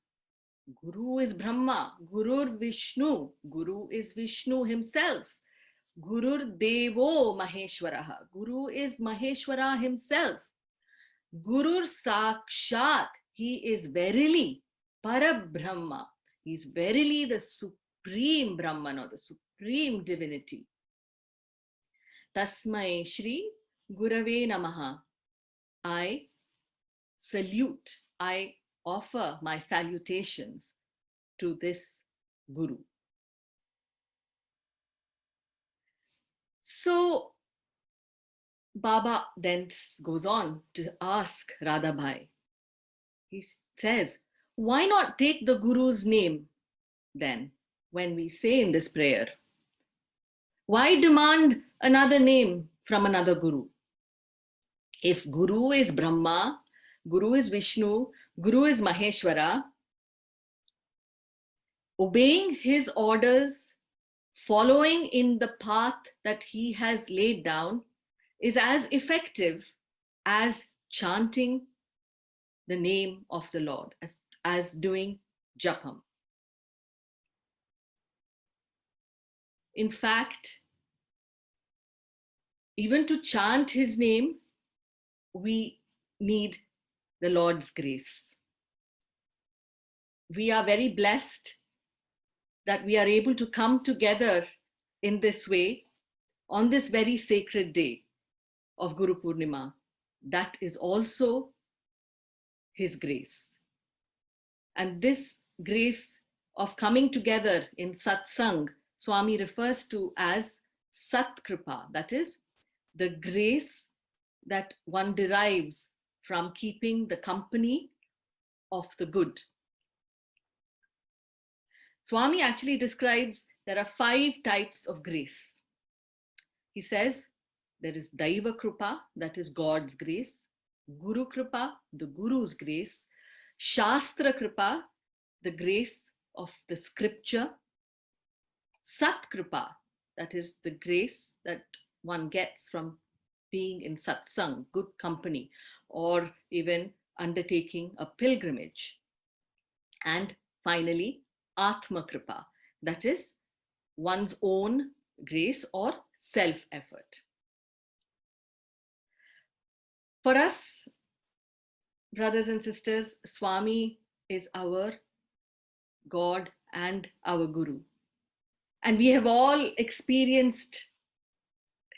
Guru is Brahma. Gurur Vishnu. Guru is Vishnu himself. Gurur Devo Maheshwaraha. Guru is Maheshwara himself. Gurur Sakshat. He is verily Parabrahma. He is verily the supreme Brahman or the supreme divinity. Tasmai Shri Gurave Namaha. I salute, I offer my salutations to this Guru. So Baba then goes on to ask Radha Bai. He says, why not take the Guru's name then when we say in this prayer? Why demand another name from another Guru? If Guru is Brahma, Guru is Vishnu, Guru is Maheshwara, obeying his orders, following in the path that he has laid down is as effective as chanting the name of the Lord, as doing japam. In fact, even to chant his name, we need the Lord's grace. We are very blessed that we are able to come together in this way on this very sacred day of Guru Poornima. That is also his grace. And this grace of coming together in satsang, Swami refers to as Sat Kripa, that is, the grace that one derives from keeping the company of the good. Swami actually describes there are 5 types of grace. He says there is Daiva Kripa, that is God's grace, Guru Kripa, the Guru's grace, Shastra Kripa, the grace of the scripture, Sat Kripa, that is the grace that one gets from being in satsang, good company, or even undertaking a pilgrimage. And finally, Atma Kripa, that is one's own grace or self-effort. For us, brothers and sisters, Swami is our God and our Guru. And we have all experienced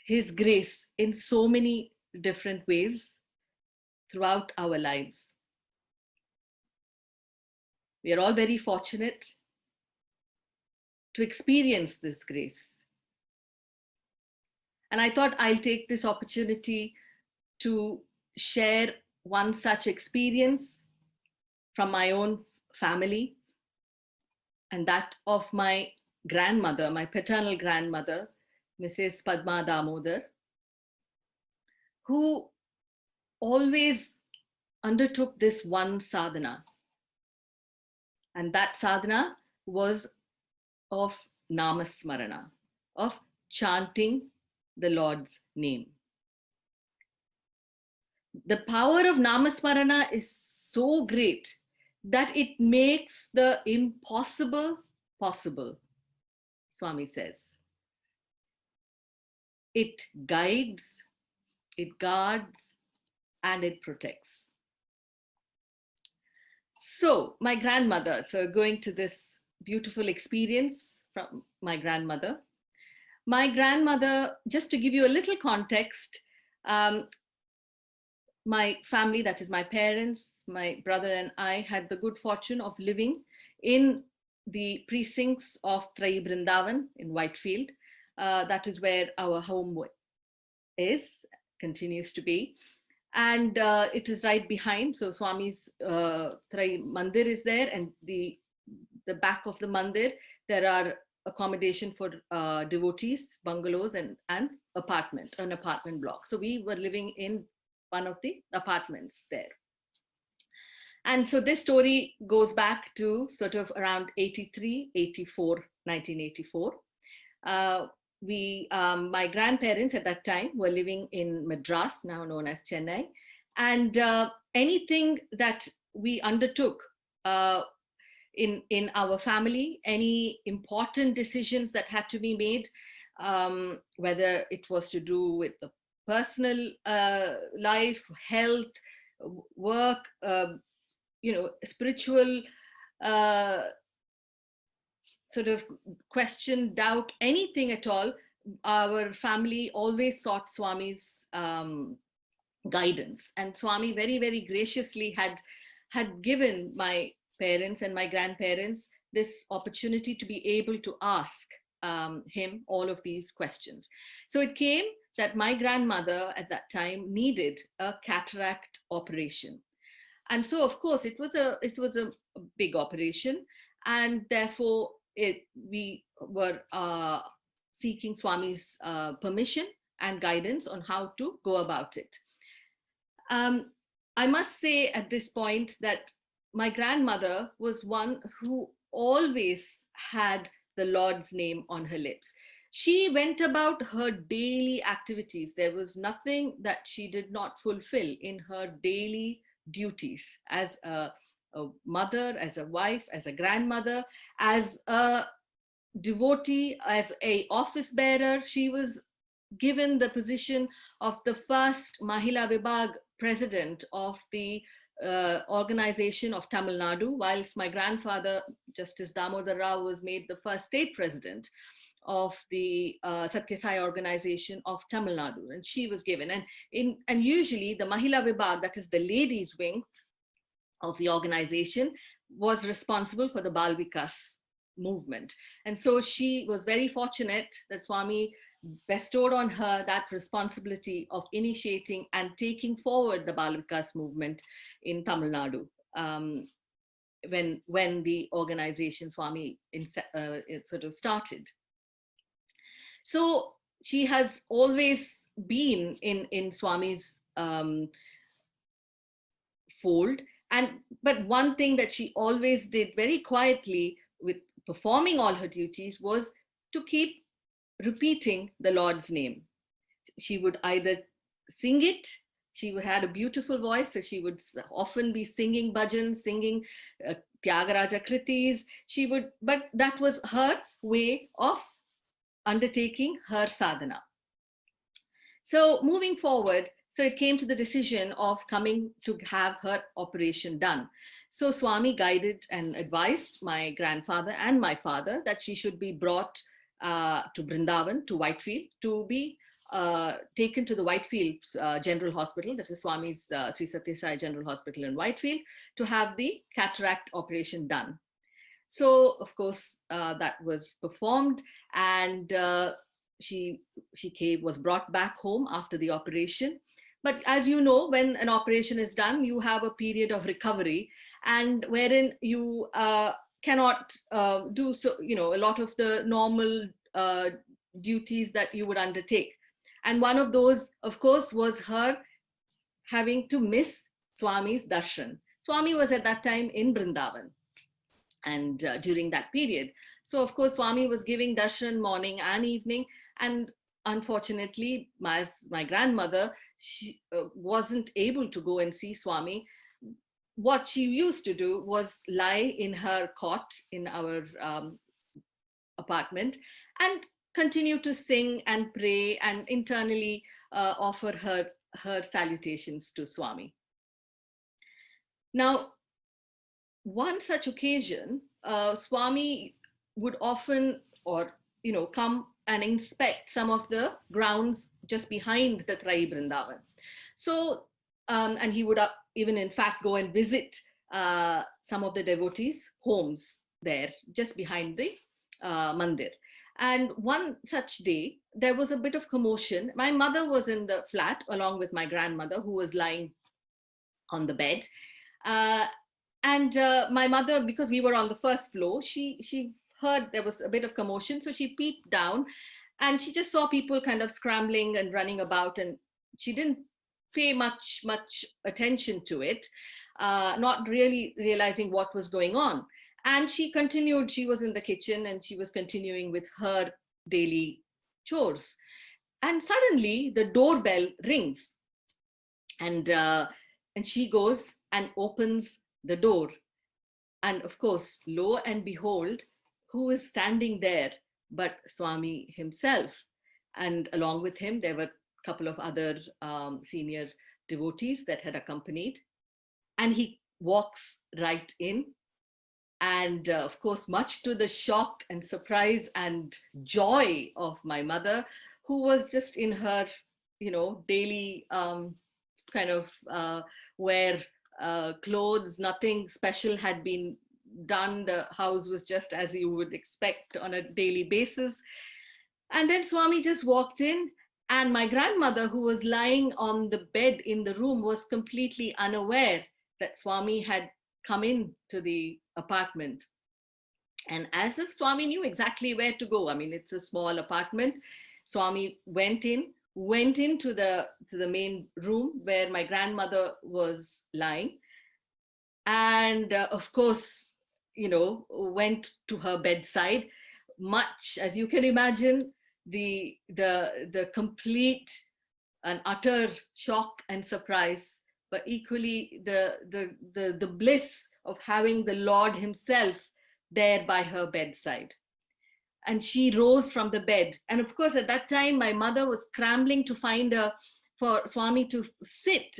his grace in so many different ways throughout our lives. We are all very fortunate to experience this grace. And I thought I'll take this opportunity to share one such experience from my own family and that of my grandmother, my paternal grandmother, Mrs. Padma Damodar, who always undertook this one sadhana. And that sadhana was of namasmarana, of chanting the Lord's name. The power of namasmarana is so great that it makes the impossible possible, Swami says. It guides, it guards, and it protects. So my grandmother, so going to this beautiful experience from my grandmother. My grandmother, just to give you a little context, my family, that is my parents, my brother and I had the good fortune of living in the precincts of Trai Brindavan in Whitefield. That is where our home is, continues to be. And it is right behind. So Swami's Trai Mandir is there, and the back of the Mandir, there are accommodation for devotees, bungalows, and an apartment block. So we were living in one of the apartments there. And so this story goes back to sort of around 1984. My grandparents at that time were living in Madras, now known as Chennai. And anything that we undertook in our family, any important decisions that had to be made, whether it was to do with the personal life, health, work, spiritual sort of question, doubt, anything at all, our family always sought Swami's guidance. And Swami very, very graciously had given my parents and my grandparents this opportunity to be able to ask him all of these questions. So it came that my grandmother at that time needed a cataract operation. And so, of course, it was a big operation, and therefore we were seeking Swami's permission and guidance on how to go about it. I must say at this point that my grandmother was one who always had the Lord's name on her lips. She went about her daily activities. There was nothing that she did not fulfill in her daily duties as a mother, as a wife, as a grandmother, as a devotee, as a office bearer. She was given the position of the first Mahila Vibhag president of the organization of Tamil Nadu, whilst my grandfather, Justice Damodar Rao, was made the first state president of the Satya Sai organization of Tamil Nadu, and she was given. And usually the Mahila Vibhag, that is the ladies wing of the organization, was responsible for the Bal Vikas movement. And so she was very fortunate that Swami bestowed on her that responsibility of initiating and taking forward the Bal Vikas movement in Tamil Nadu. When the organization Swami it sort of started. So she has always been in Swami's fold. But one thing that she always did very quietly with performing all her duties was to keep repeating the Lord's name. She would either sing it, she had a beautiful voice, so she would often be singing bhajans, singing Tyagaraja Kritis. But that was her way of undertaking her sadhana. So moving forward, so it came to the decision of coming to have her operation done. So Swami guided and advised my grandfather and my father that she should be brought to Vrindavan, to Whitefield, to be taken to the Whitefield General Hospital, that is Swami's Sri Satya Sai General Hospital in Whitefield, to have the cataract operation done. So of course that was performed, and she was brought back home after the operation. But as you know, when an operation is done, you have a period of recovery, and wherein you cannot do so, a lot of the normal duties that you would undertake. And one of those, of course, was her having to miss Swami's darshan. Swami was at that time in Vrindavan, and during that period. So of course, Swami was giving darshan morning and evening, and unfortunately, my grandmother, she wasn't able to go and see Swami. What she used to do was lie in her cot in our apartment and continue to sing and pray and internally offer her salutations to Swami. Now, one such occasion, Swami would often come and inspect some of the grounds just behind the Trai Vrindavan. So, and he would even in fact go and visit some of the devotees' homes there, just behind the mandir. And one such day, there was a bit of commotion. My mother was in the flat along with my grandmother, who was lying on the bed. And my mother, because we were on the first floor, she heard there was a bit of commotion. So she peeped down and she just saw people kind of scrambling and running about, and she didn't pay much attention to it, not really realizing what was going on. And she continued, she was in the kitchen and she was continuing with her daily chores. And suddenly the doorbell rings, and she goes and opens the door. And of course, lo and behold, who is standing there but Swami himself. And along with him, there were a couple of other senior devotees that had accompanied. And he walks right in. And of course, much to the shock and surprise and joy of my mother, who was just in her, daily kind of wear clothes, nothing special had been done. The house was just as you would expect on a daily basis. And then Swami just walked in, and my grandmother, who was lying on the bed in the room, was completely unaware that Swami had come in to the apartment. And as if Swami knew exactly where to go. I mean, it's a small apartment. Swami went into the main room where my grandmother was lying, and of course, went to her bedside. Much as you can imagine, the complete and utter shock and surprise, but equally the bliss of having the Lord himself there by her bedside. And she rose from the bed. And of course, at that time, my mother was scrambling to find a for Swami to sit,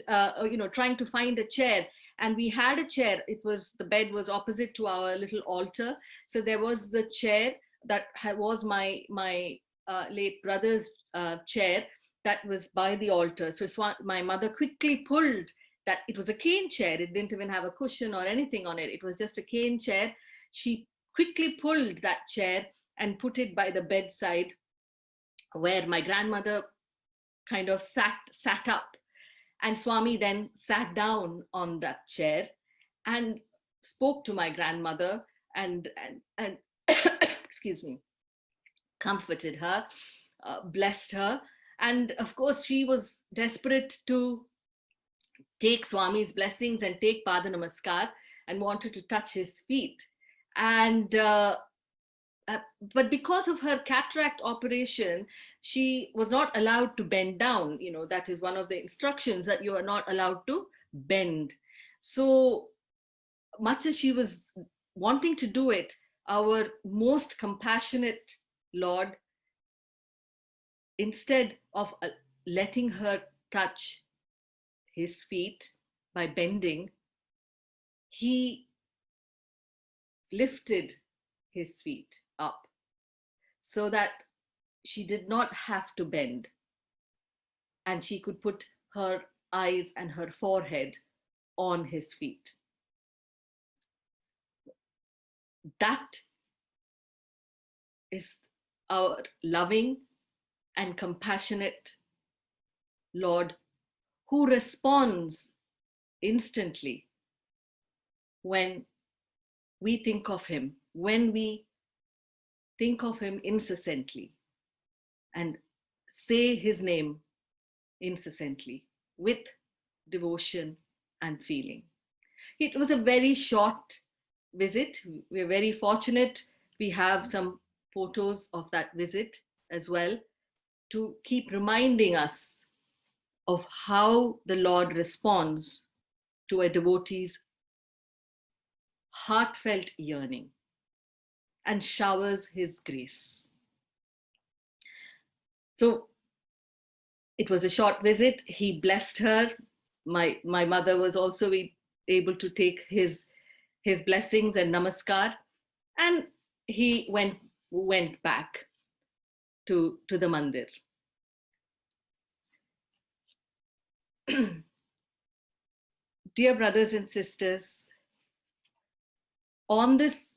trying to find a chair. And we had a chair. The bed was opposite to our little altar. So there was the chair that was my late brother's chair that was by the altar. So my mother quickly pulled that. It was a cane chair. It didn't even have a cushion or anything on it. It was just a cane chair. She quickly pulled that chair and put it by the bedside, where my grandmother kind of sat up. And Swami then sat down on that chair and spoke to my grandmother and excuse me, comforted her, blessed her. And of course, she was desperate to take Swami's blessings and take Pada Namaskar and wanted to touch his feet. And but because of her cataract operation, she was not allowed to bend down. That is one of the instructions, that you are not allowed to bend. So much as she was wanting to do it, our most compassionate Lord, instead of letting her touch his feet by bending, he lifted his feet up so that she did not have to bend, and she could put her eyes and her forehead on his feet. That is our loving and compassionate Lord, who responds instantly when we think of him, when we think of him incessantly and say his name incessantly with devotion and feeling. It was a very short visit. We're very fortunate. We have some photos of that visit as well to keep reminding us of how the Lord responds to a devotee's heartfelt yearning and showers his grace. So it was a short visit. He blessed her. My mother was also able to take his blessings and namaskar, and he went back to the mandir. Dear brothers and sisters, on this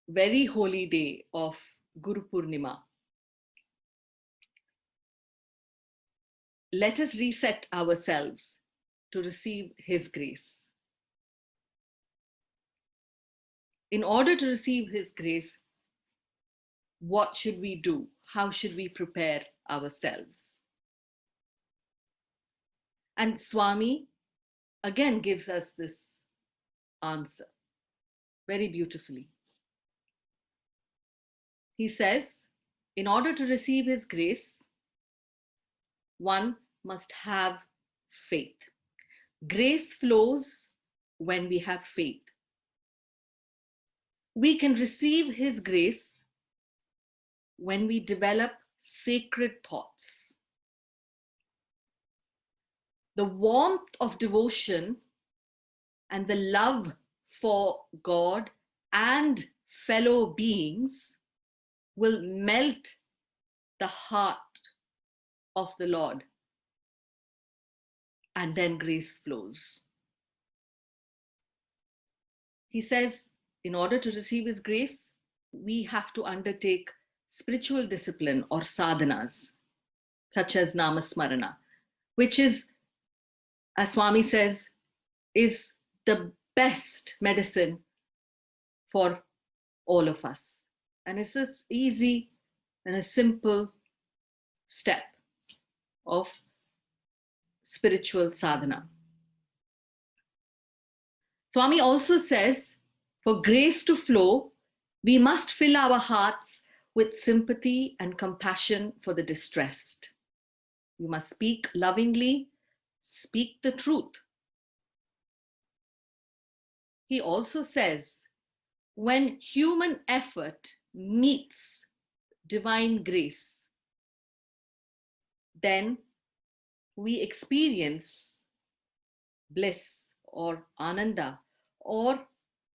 very holy day of Guru Poornima, let us reset ourselves to receive his grace. In order to receive his grace, what should we do? How should we prepare ourselves? And Swami again gives us this answer very beautifully. He says, in order to receive his grace, one must have faith. Grace flows when we have faith. We can receive his grace when we develop sacred thoughts. The warmth of devotion and the love for God and fellow beings will melt the heart of the Lord, and then grace flows. He says, in order to receive his grace, we have to undertake spiritual discipline or sadhanas, such as namasmarana, which is, as Swami says, is the best medicine for all of us. And it's an easy and a simple step of spiritual sadhana. Swami also says, for grace to flow, we must fill our hearts with sympathy and compassion for the distressed. We must speak lovingly, speak the truth. He also says, when human effort meets divine grace, then we experience bliss or ananda, or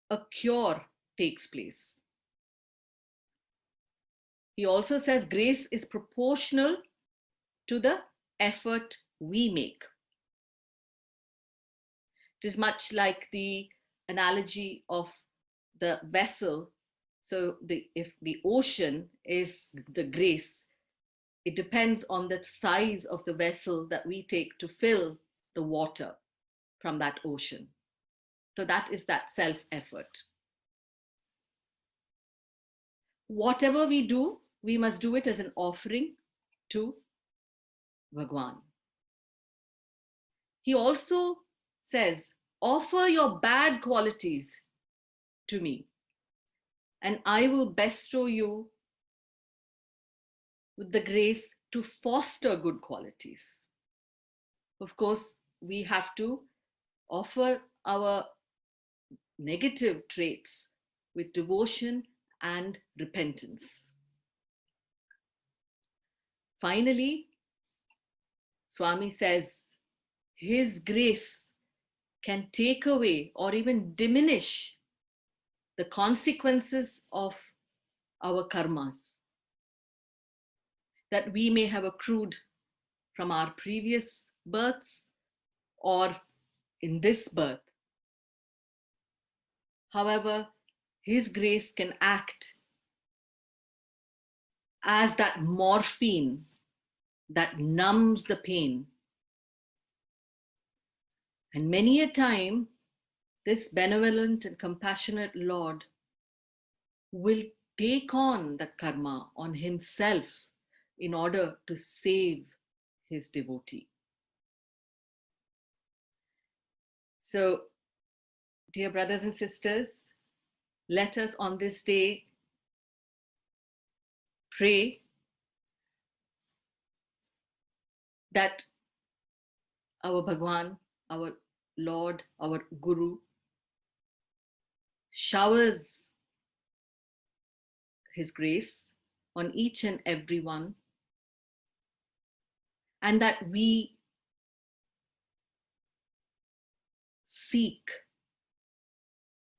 a cure takes place. He also says grace is proportional to the effort we make. It is much like the analogy of the vessel. So if the ocean is the grace, it depends on the size of the vessel that we take to fill the water from that ocean. So that is that self-effort. Whatever we do, we must do it as an offering to Bhagwan. He also says, offer your bad qualities to me, and I will bestow you with the grace to foster good qualities. Of course, we have to offer our negative traits with devotion and repentance. Finally, Swami says, his grace can take away or even diminish the consequences of our karmas that we may have accrued from our previous births or in this birth. However, his grace can act as that morphine that numbs the pain. And many a time, this benevolent and compassionate Lord will take on that karma on himself in order to save his devotee. So, dear brothers and sisters, let us on this day pray that our Bhagwan, our Lord, our Guru, showers his grace on each and every one, and that we seek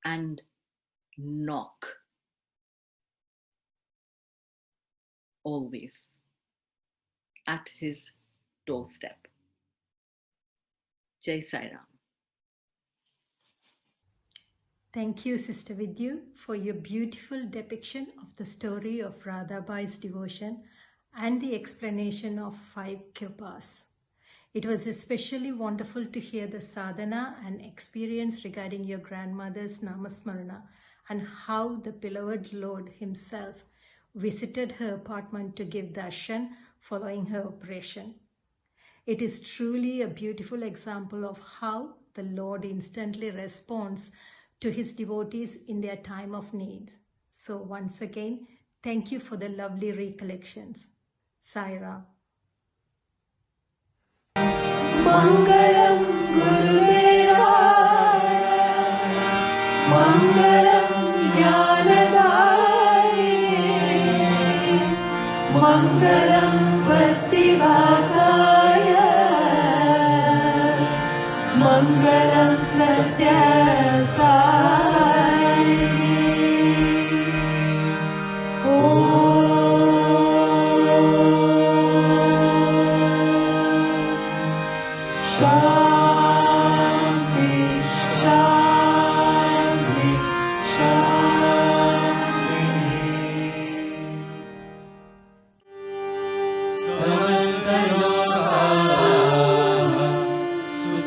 and knock always at his doorstep. Jai Sai Ram. Thank you, Sister Vidyu, for your beautiful depiction of the story of Radhabai's devotion and the explanation of 5 kripas. It was especially wonderful to hear the sadhana and experience regarding your grandmother's namasmarana and how the beloved Lord himself visited her apartment to give darshan following her operation. It is truly a beautiful example of how the Lord instantly responds to his devotees in their time of need. So once again, thank you for the lovely recollections. Sai Ram. Mangalam Gurudevaya, Mangalam Jnanadayine, Mangalam Pratibhasaya, Mangalam Satya Shanti, Shanti, Shanti. Samasta lokaः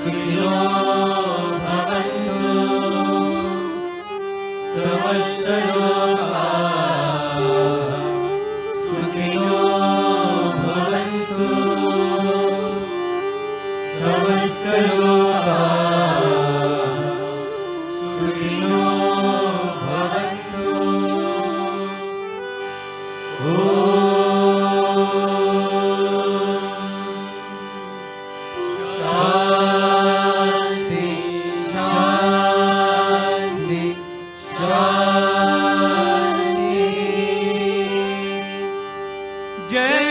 sukhino bhavantu. Samasta lokaः sukhino bhavantu. Samasta lokaः sukhino bhavantu. Shanti, Shanti, Shanti. Jai